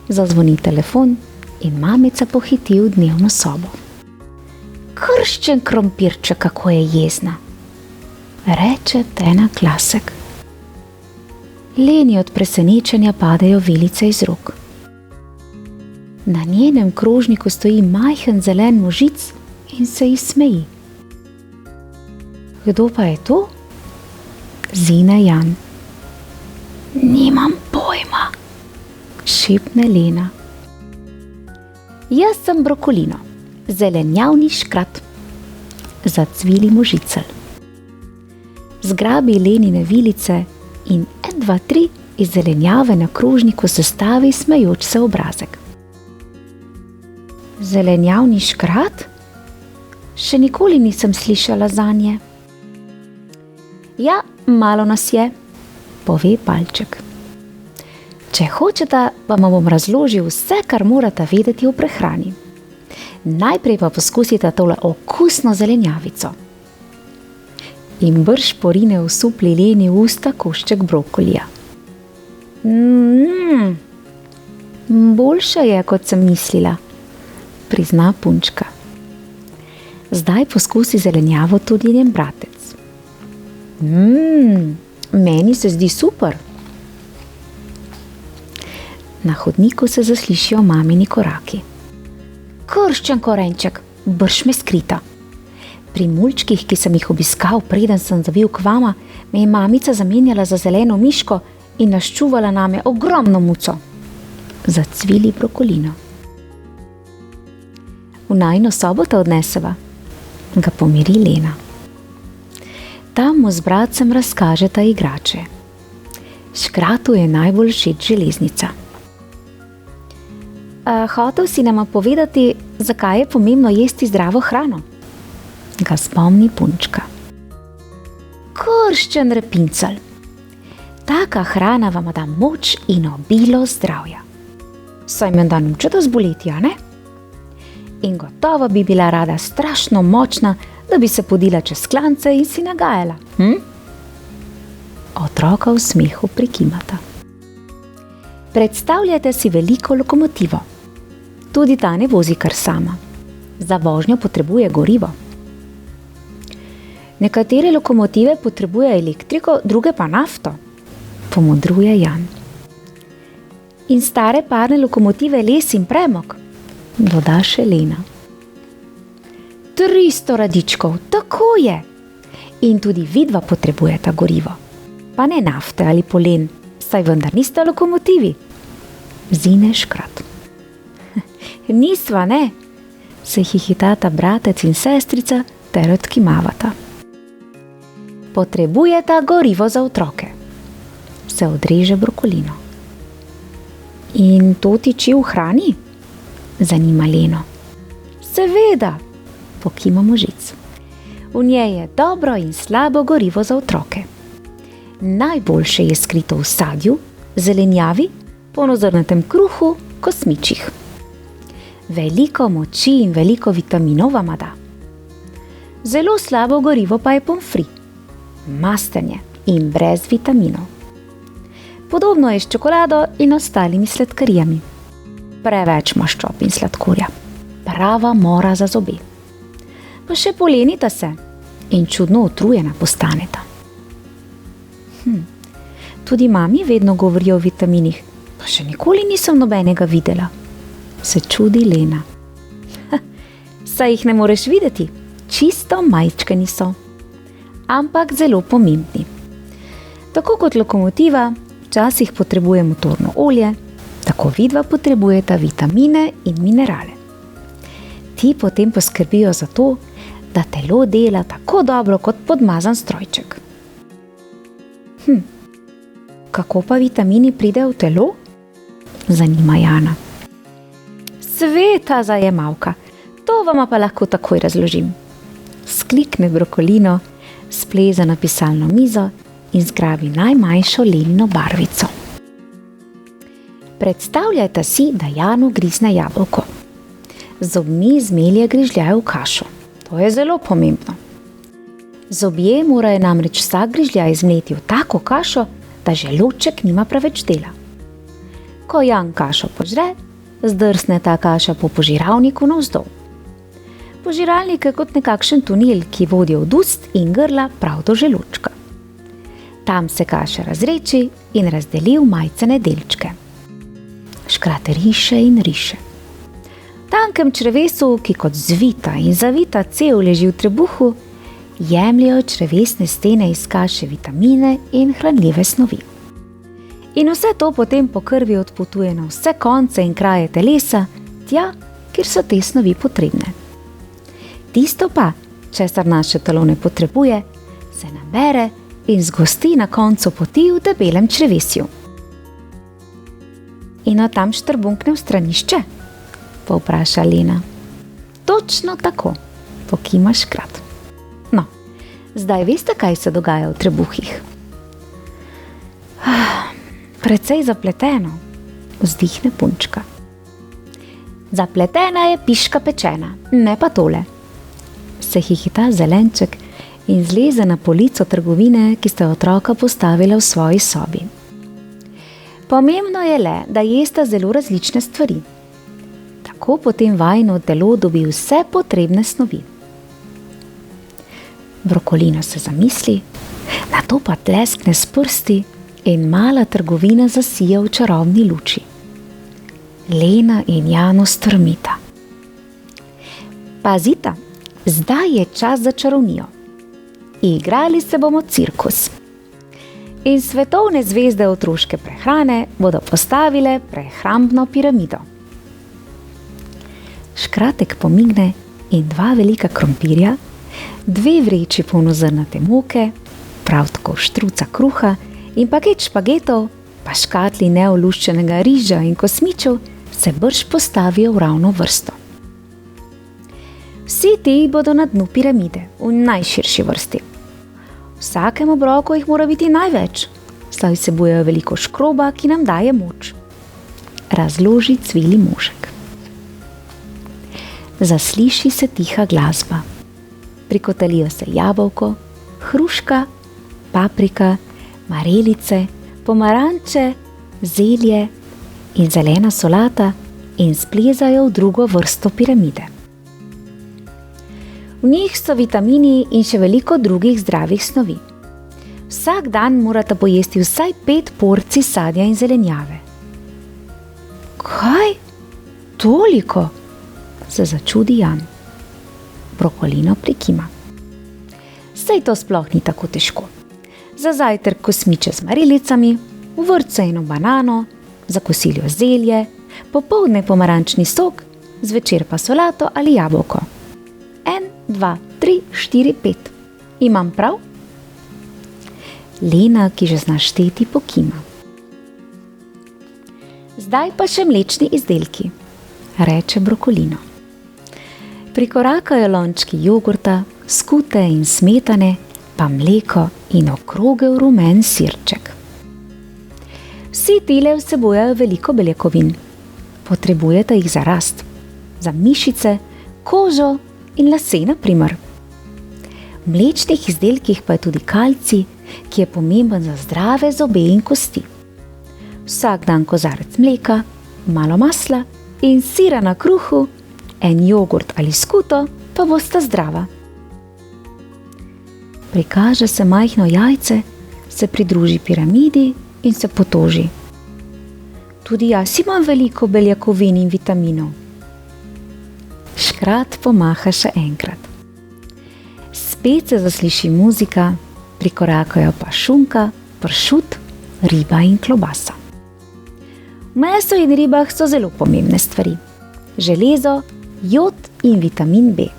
Zazvoni telefon in mamica pohiti v dnevno sobo. Krščen krompirček, kako je jezna, reče Tena Klasek. Leni od presenečenja padejo vilice iz rok. Na njenem krožniku stoji majhen zelen možic in se ji smeji. Kdo pa je to? Zine Jan. Nimam pojma, šepne Lena. Jaz sem Brokolino, zelenjavni škrat, zacvili možicelj. Zgrabi Lenine vilice in 1, 2, 3 iz zelenjave na krožniku sestavi smejoč se obrazek. Zelenjavni škrat? Še nikoli nisem slišala zanje. Ja, malo nas je, pove palček. Če hočeta, vam bom razložil vse, kar morata vedeti o prehrani. Najprej pa poskusite tole okusno zelenjavico. In brž porine v supli Leni v usta košček brokolija. Boljše je, kot sem mislila, prizna punčka. Zdaj poskusi zelenjavo tudi njen bratec. Meni se zdi super. Na hodniku se zaslišijo mamini koraki. Krščen korenček, brž me skrita. Pri mulčkih, ki sem jih obiskal, preden sem zavil k vama, me je mamica zamenjala za zeleno miško in naščuvala name ogromno muco. Zacvili brokolino. V najino sobo te odneseva, ga pomiri Lena. Tam mu z bratcem razkažeta igrače. Škratu je najbolj všeč železnica. Hotel si nama povedati, zakaj je pomembno jesti zdravo hrano? Ga spomni punčka. Krščen repincelj. Taka hrana vam da moč in obilo zdravja. Saj menda nočeta zboleti, a ne? In gotovo bi bila rada strašno močna, da bi se podila čez klance in si nagajala. Otroka v smehu prikimata. Predstavljajte si veliko lokomotivo. Tudi ta ne vozi kar sama. Za vožnjo potrebuje gorivo. Nekatere lokomotive potrebujejo elektriko, druge pa nafto, pomodruje Jan. In stare parne lokomotive les in premog, doda še Lena. 300 radičkov, tako je. In tudi vidva potrebujeta gorivo. Pa ne nafte ali polen, saj vendar niste lokomotivi. Zine Škrat. Nisva, ne, se hihitata bratec in sestrica ter odkimavata. Potrebujeta gorivo za otroke. Se odreže brokolino. In to tiči v hrani? Zanima Leno. Seveda, pokima možic. V njej je dobro in slabo gorivo za otroke. Najboljše je skrito v sadju, zelenjavi, polnozrnatem kruhu, kosmičih. Veliko moči in veliko vitaminov vam da. Zelo slabo gorivo pa je pomfri. Mastenje in brez vitaminov. Podobno je s čokolado in ostalimi sladkarijami. Preveč maščob in sladkorja. Prava mora za zobe. Pa še polenita se in čudno utrujena postaneta. Tudi mami vedno govorijo o vitaminih, pa še nikoli nisem nobenega videla. Se čudi Lena. Saj jih ne moreš videti, čisto majčkeni so. Ampak zelo pomembni. Tako kot lokomotiva, včasih potrebuje motorno olje, tako vidva potrebujeta vitamine in minerale. Ti potem poskrbijo za to, da telo dela tako dobro kot podmazan strojček. Kako pa vitamini pridejo v telo? Zanima Jana. Sveta zajemalka, to vama pa lahko takoj razložim. Sklikne brokolino, spleza na pisalno mizo in zgrabi najmanjšo Lenino barvico. Predstavljajte si, da Janu grizne jabolko. Zobmi zmelje grižljajo v kašo. To je zelo pomembno. Zobje morajo namreč vsak grižljaj zmleti v tako kašo, da želodček nima preveč dela. Ko Jan kašo požre, zdrsne ta kaša po požiralniku navzdol. Požiralnik je kot nekakšen tunel, ki vodi od ust in grla prav do želodčka. Tam se kaša razreči in razdeli v majcene delčke. Škrat riše in riše. V tankem črevesu, ki kot zvita in zavita cev leži v trebuhu, jemljajo črevesne stene iz kaše vitamine in hranljive snovi. In vse to potem po krvi odpotuje na vse konce in kraje telesa, tja, kjer so te snovi potrebne. Tisto pa, česar naše telo ne potrebuje, se nabere in zgosti na koncu poti v debelem črevesju. In od tam štrbunkne v stranišče? Povpraša Lena. Točno tako, pokima Škrat. No, zdaj veste, kaj se dogaja v trebuhih? Precej zapleteno, vzdihne punčka. Zapletena je piška pečena, ne pa tole. Se hihita zelenček in zleze na polico trgovine, ki sta otroka postavila v svoji sobi. Pomembno je le, da jesta zelo različne stvari. Tako potem vajino telo dobi vse potrebne snovi. Brokolino se zamisli, nato pa tleskne s prsti in mala trgovina zasija v čarobni luči. Lena in Jano strmita. Pazita, zdaj je čas za čarovnijo. Igrali se bomo cirkus. in svetovne zvezde otroške prehrane bodo postavile prehrambno piramido. Škratek pomigne in 2 velika krompirja, 2 vreči polnozrnate moke, prav tako štruca kruha in paket špagetov, pa škatli neoluščenega riža in kosmičev se brž postavijo v ravno vrsto. Vsi ti bodo na dnu piramide, v najširši vrsti. V vsakem obroku jih mora biti največ, saj vsebujejo veliko škroba, ki nam daje moč. Razloži cvili možek. Zasliši se tiha glasba. Prikotalijo se jabolko, hruška, paprika, marelice, pomaranče, zelje in zelena solata in splezajo v drugo vrsto piramide. V njih so vitamini in še veliko drugih zdravih snovi. Vsak dan morate pojesti vsaj 5 porcij sadja in zelenjave. Kaj? Toliko? Se začudi Jan. Brokolino prikima. Saj to sploh ni tako težko. Za zajtrk kosmiče z marelicami, v vrtcu eno banano, za kosilo zelje, popoldne pomarančni sok, zvečer pa solato ali jabolko. 1, 2, 3, 4, 5. Imam prav? Lena, ki že zna šteti, pokima. Zdaj pa še mlečni izdelki, reče Brokolino. Prikorakajo lončki jogurta, skute in smetane, pa mleko in okrogel rumen sirček. Vsi tile vsebujejo veliko beljakovin. Potrebujete jih za rast, za mišice, kožo in lase na primer. V mlečnih izdelkih pa je tudi kalcij, ki je pomemben za zdrave zobe in kosti. Vsak dan kozarec mleka, malo masla in sira na kruhu, en jogurt ali skuto, pa bosta zdrava. Prikaže se majhno jajce, se pridruži piramidi in se potoži. Tudi jaz imam veliko beljakovin in vitaminov. Škrat pomaha še enkrat. Spet se zasliši muzika, prikorakajo pa šunka, pršut, riba in klobasa. V mesu in ribah so zelo pomembne stvari. Železo, jod in vitamin B.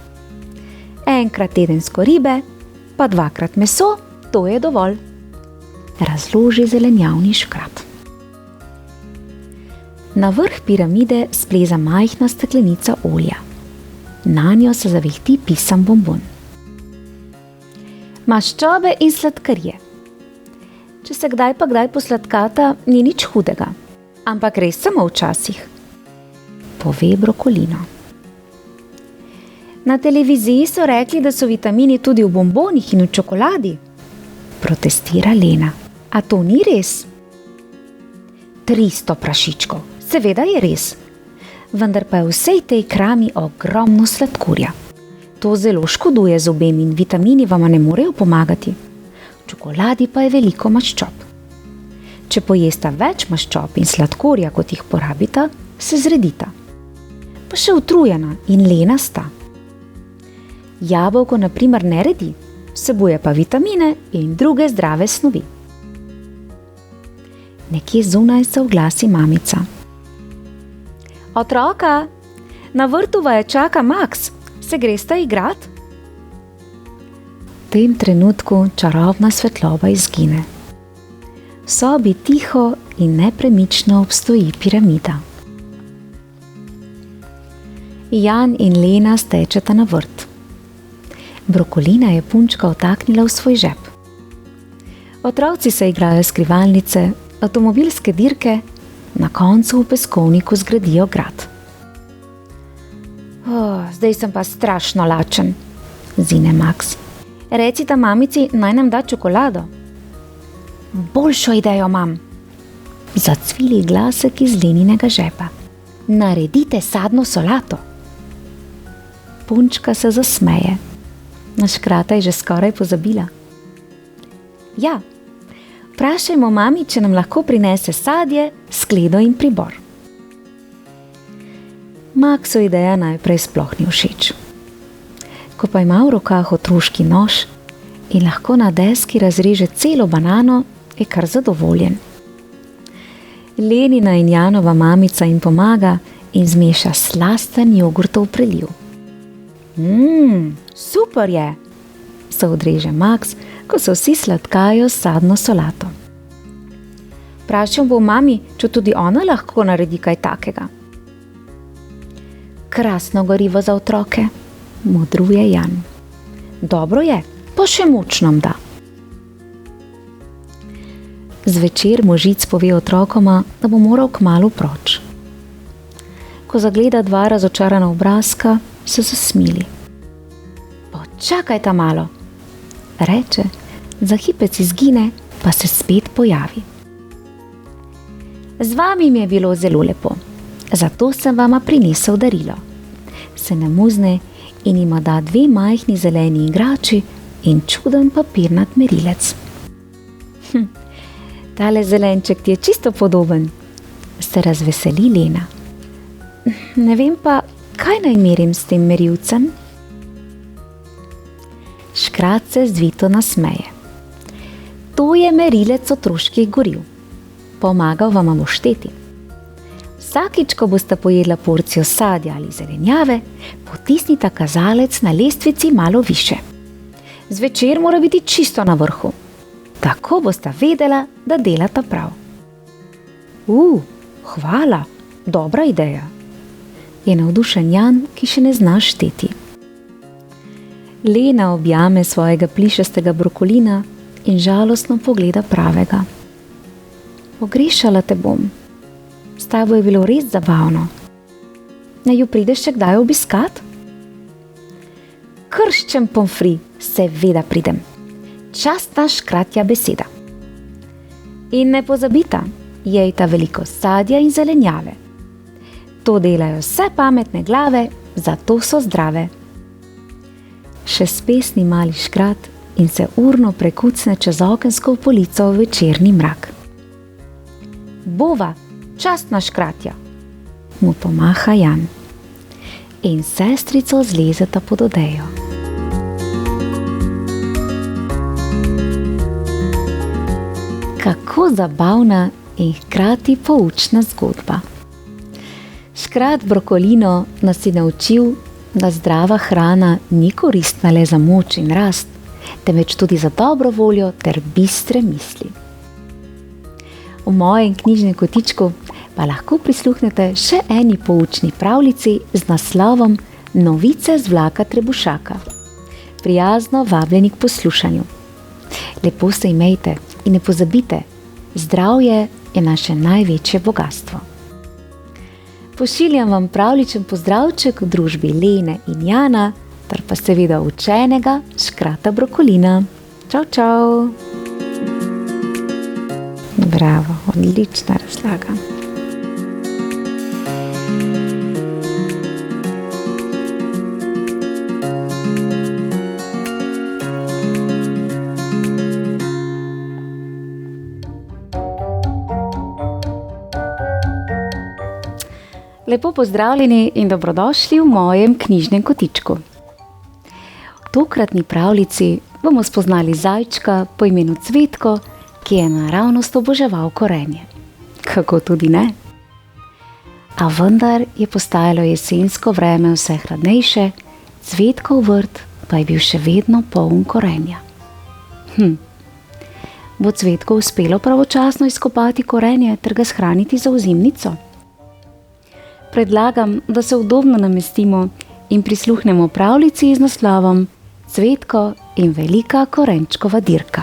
Enkrat tedensko ribe, pa 2-krat meso, to je dovolj. Razloži zelenjavni škrat. Na vrh piramide spleza majhna steklenica olja. Nanjo se zavihti pisan bonbon. Maščobe in sladkarije. Če se kdaj pa kdaj posladkata, ni nič hudega, ampak res samo včasih, pove Brokolino. Na televiziji so rekli, da so vitamini tudi v bonbonih in v čokoladi, protestira Lena. A to ni res? 300 prašičkov, seveda je res, vendar pa je v vsej tej krami ogromno sladkorja. To zelo škoduje zobem in vitamini vama ne morejo pomagati. V čokoladi pa je veliko maščob. Če pojesta več maščob in sladkorja, kot jih porabita, se zredita. Pa še utrujena in lena sta. Jabolko na primer ne redi, vsebuje pa vitamine in druge zdrave snovi. Nekje zunaj se oglasi mamica. Otroka, na vrtu vaju čaka Max, se gresta igrat? V tem trenutku čarobna svetloba izgine. V sobi tiho in nepremično obstoji piramida. Jan in Lena stečeta na vrt. Brokolina je punčka vtaknila v svoj žep. Otroci se igrajo skrivalnice, avtomobilske dirke, na koncu v peskovniku zgradijo grad. Zdaj sem pa strašno lačen, zine Max. Recita mamici, naj nam da čokolado. Boljšo idejo imam, zacvili glasek iz Leninega žepa. Naredite sadno solato. Punčka se zasmeje. Na škrata je že skoraj pozabila. Ja, vprašajmo mami, če nam lahko prinese sadje, skledo in pribor. Maxu ideja najprej sploh ni všeč. Ko pa ima v rokah otroški nož in lahko na deski razreže celo banano, je kar zadovoljen. Lenina in Janova mamica jim pomaga in zmeša slasten jogurtov preliv. Super je, se odreže Max, ko se vsi sladkajo s sadno solato. Vprašal bo mami, če tudi ona lahko naredi kaj takega. Krasno gorivo za otroke, modruje Jan. Dobro je, pa še moč nam da. Zvečer možic pove otrokoma, da bo moral kmalu proč. Ko zagleda dva razočarana obrazka, se zasmili. Počakajta malo, reče, za hipec izgine, pa se spet pojavi. Z vami mi je bilo zelo lepo, zato sem vama prinesel darilo. Se namuzne in ima da 2 majhni zeleni igrači in čuden papirnat merilec. Tale zelenček ti je čisto podoben, se razveseli Lena. Ne vem pa, kaj naj merim s tem merilcem? Škrat se zvito nasmeje. To je merilec otroških goriv. Pomagal vama bo šteti. Vsakič, ko boste pojedla porcijo sadja ali zelenjave, potisnita kazalec na lestvici malo više. Zvečer mora biti čisto na vrhu. Tako boste vedela, da delata prav. Hvala, dobra ideja, je navdušen Jan, ki še ne zna šteti. Lena objame svojega plišastega brokolina in žalostno pogleda pravega. Pogrešala te bom. S tabo je bilo res zabavno. Naj jo prideš še kdaj obiskat? Krščen pomfri, seveda pridem. Častna škratja beseda. In ne pozabita, jejta veliko sadja in zelenjave. To delajo vse pametne glave, zato so zdrave. Še spesni mali škrat in se urno prekucne čez okensko polico v večerni mrak. Bova, častna škratja, mu pomaha Jan. In sestrico zlezeta pod odejo. Kako zabavna in hkrati poučna zgodba. Škrat Brokolino nas je naučil, da zdrava hrana ni koristna le za moč in rast, temveč tudi za dobro voljo ter bistre misli. V mojem knjižnem kotičku pa lahko prisluhnete še eni poučni pravljici z naslovom Novice z vlaka Trebušaka. Prijazno vabljeni k poslušanju. Lepo se imejte in ne pozabite, zdravje je naše največje bogastvo. Pošiljam vam pravličen pozdravček v družbi Lene in Jana, ter pa seveda učenega škrata Brokolina. Čau, čau! Bravo, odlična razlaga. Lepo pozdravljeni in dobrodošli v mojem knjižnem kotičku. V tokratni pravljici bomo spoznali zajčka po imenu Cvetko, ki je naravnost oboževal korenje. Kako tudi ne? A vendar je postajalo jesensko vreme vse hladnejše, Cvetkov vrt pa je bil še vedno poln korenja. Bo Cvetko uspelo pravočasno izkopati korenje ter ga shraniti za ozimnico? Predlagam, da se udobno namestimo in prisluhnemo pravljici z naslovom Cvetko in velika korenčkova dirka.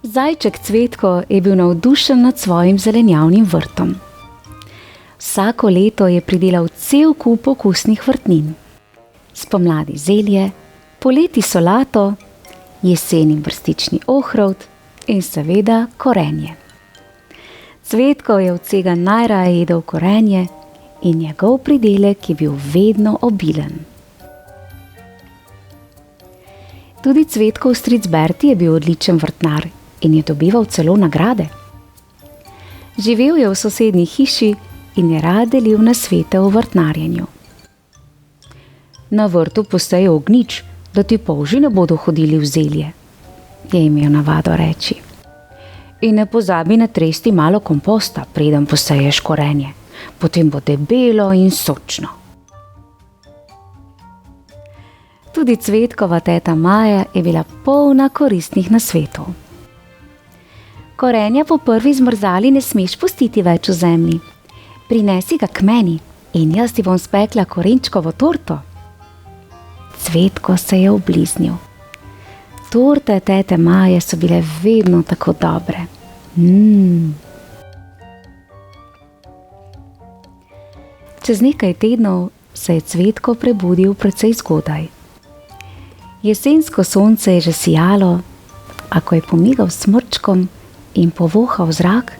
Zajček Cvetko je bil navdušen nad svojim zelenjavnim vrtom. Vsako leto je pridelal cel kup okusnih vrtnin. Spomladi zelje, poleti solato, jeseni brstični ohrovt in seveda korenje. Cvetko je od vsega najraje jedel korenje in njegov pridelek je bil vedno obilen. Tudi Cvetkov stric Berti je bil odličen vrtnar in je dobival celo nagrade. Živel je v sosednji hiši in je rad delil nasvete o vrtnarjenju. Na vrtu poseje ognjič, da ti polži ne bodo hodili v zelje, je imel navado reči. In ne pozabi natresti malo komposta, preden poseješ korenje, potem bo debelo in sočno. Tudi Cvetkova teta Maja je bila polna koristnih nasvetov. Korenja po prvi zmrzali ne smeš pustiti več v zemlji. Prinesi ga k meni in jaz ti bom spekla korenčkovo torto. Cvetko se je obliznil. Torte tete Maje so bile vedno tako dobre. Čez nekaj tednov se je Cvetko prebudil precej zgodaj. Jesensko sonce je že sijalo, a ko je pomigal smrčkom in povohal zrak,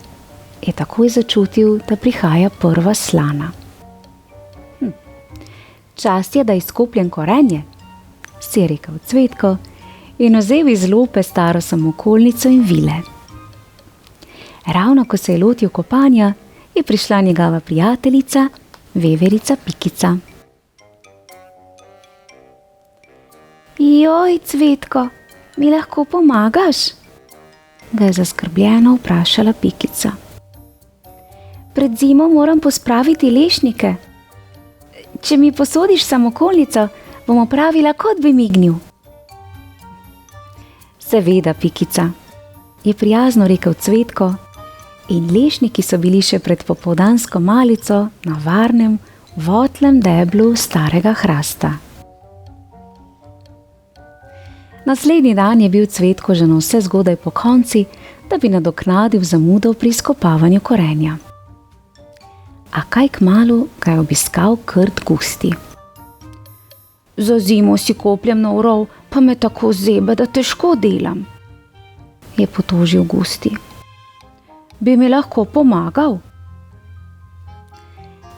je takoj začutil, da prihaja prva slana. Čas je, da izkopljem korenje, si je rekel Cvetko in vzel iz lope staro samokolnico in vile. Ravno ko se je lotil kopanja, je prišla njegova prijateljica, veverica Pikica. Joj, Cvetko, mi lahko pomagaš? Ga je zaskrbljeno vprašala Pikica. Pred zimo moram pospraviti lešnike. Če mi posodiš samokolnico, bom opravila, kot bi mignil. Seveda, Pikica, je prijazno rekel Cvetko, in lešniki so bili še pred popoldansko malico na varnem, votlem deblu starega hrasta. Naslednji dan je bil Cvetko že navse zgodaj pokonci, da bi nadoknadil zamudo pri izkopavanju korenja. A kaj kmalu ga je obiskal Krt Gusti. Za zimo si kopljem na urov, pa me tako zebe, da težko delam, je potožil Gusti. Bi mi lahko pomagal?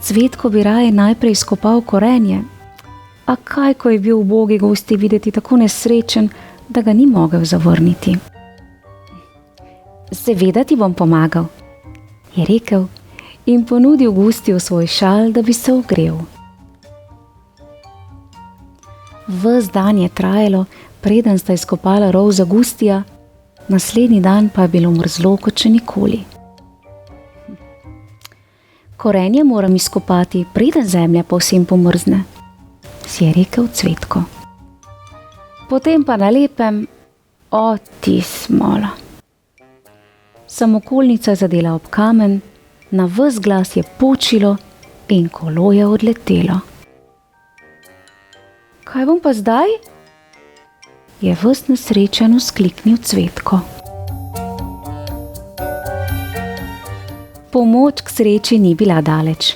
Cvetko bi raje najprej izkopal korenje, a kaj, ko je bil ubogi Gusti videti tako nesrečen, da ga ni mogel zavrniti. Seveda ti bom pomagal, je rekel in ponudil Gustiju svoj šal, da bi se ogrel. Ves dan je trajalo, preden sta izkopala rov za Gustija, naslednji dan pa je bilo mrzlo kot še nikoli. Korenje moram izkopati, preden zemlja povsem pomrzne, si je rekel Cvetko. Potem pa na lepem, o ti smola. Samokolnica je zadela ob kamen, na ves glas je počilo in kolo je odletelo. Kaj bom pa zdaj? Je ves nesrečen vzkliknil Cvetko. Pomoč k sreči ni bila daleč.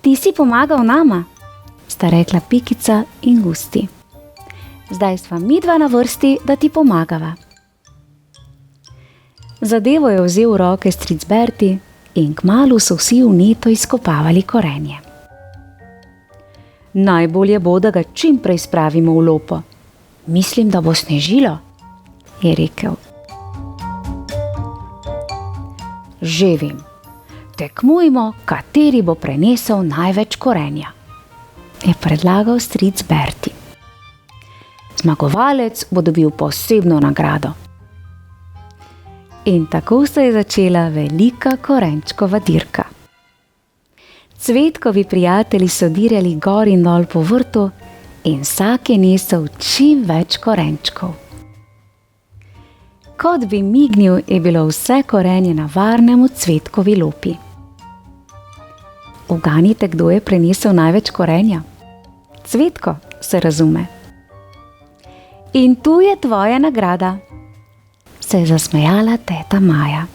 Ti si pomagal nama, sta rekla Pikica in Gusti. Zdaj sva midva na vrsti, da ti pomagava. Zadevo je vzel v roke stric Berti in kmalu so vsi vneto izkopavali korenje. Najbolje bo, da ga čim prej spravimo v lopo. Mislim, da bo snežilo, je rekel. Že vem. Tekmujmo, kateri bo prenesel največ korenja, je predlagal stric Berti. Zmagovalec bo dobil posebno nagrado. In tako se je začela velika korenčkova dirka. Cvetkovi prijatelji so dirjali gor in dol po vrtu in vsak je nesel čim več korenčkov. Kot bi mignil, je bilo vse korenje na varnem v Cvetkovi lopi. Uganite, kdo je prenesel največ korenja? Cvetko, se razume. In tu je tvoja nagrada, se je zasmejala teta Maja.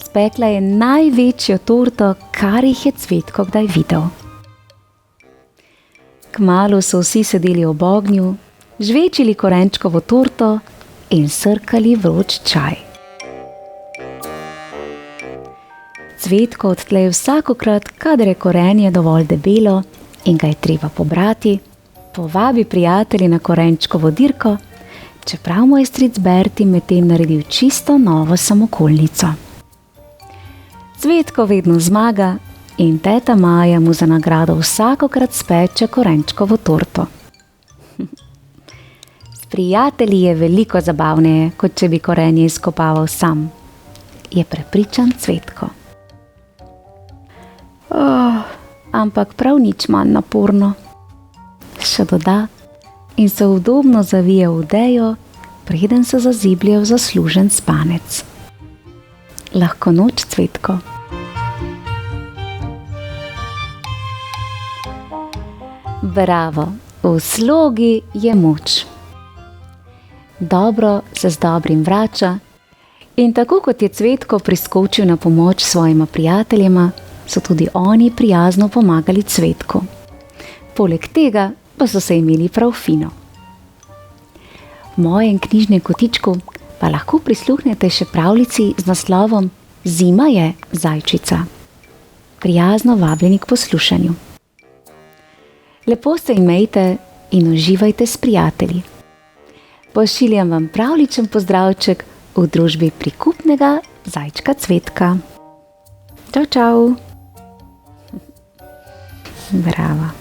Spekla je največjo torto, kar jih je Cvetko kdaj videl. Kmalu so vsi sedeli ob ognju, žvečili korenčkovo torto in srkali vroč čaj. Cvetko odtlej vsakokrat, kadar je korenje dovolj debelo in ga je treba pobrati, povabi prijatelji na korenčkovo dirko, čeprav mu je stric Berti medtem naredil čisto novo samokolnico. Cvetko vedno zmaga in teta Maja mu za nagrado vsakokrat speče korenčkovo torto. S prijatelji je veliko zabavneje, kot če bi korenje izkopaval sam, je prepričan Cvetko. Ampak prav nič manj naporno, še doda in se udobno zavije v odejo, preden se zaziblje v zaslužen spanec. Lahko noč, Cvetko. Bravo, v slogi je moč. Dobro se z dobrim vrača in tako kot je Cvetko priskočil na pomoč svojima prijateljema, so tudi oni prijazno pomagali Cvetku. Poleg tega pa so se imeli prav fino. V mojem knjižnem kotičku pa lahko prisluhnete še pravljici z naslovom Zima je, zajčica. Prijazno vabljeni k poslušanju. Lepo se imejte in uživajte s prijatelji. Pošiljam vam pravličen pozdravček v družbi prikupnega zajčka Cvetka. Čau, čau. Bravo.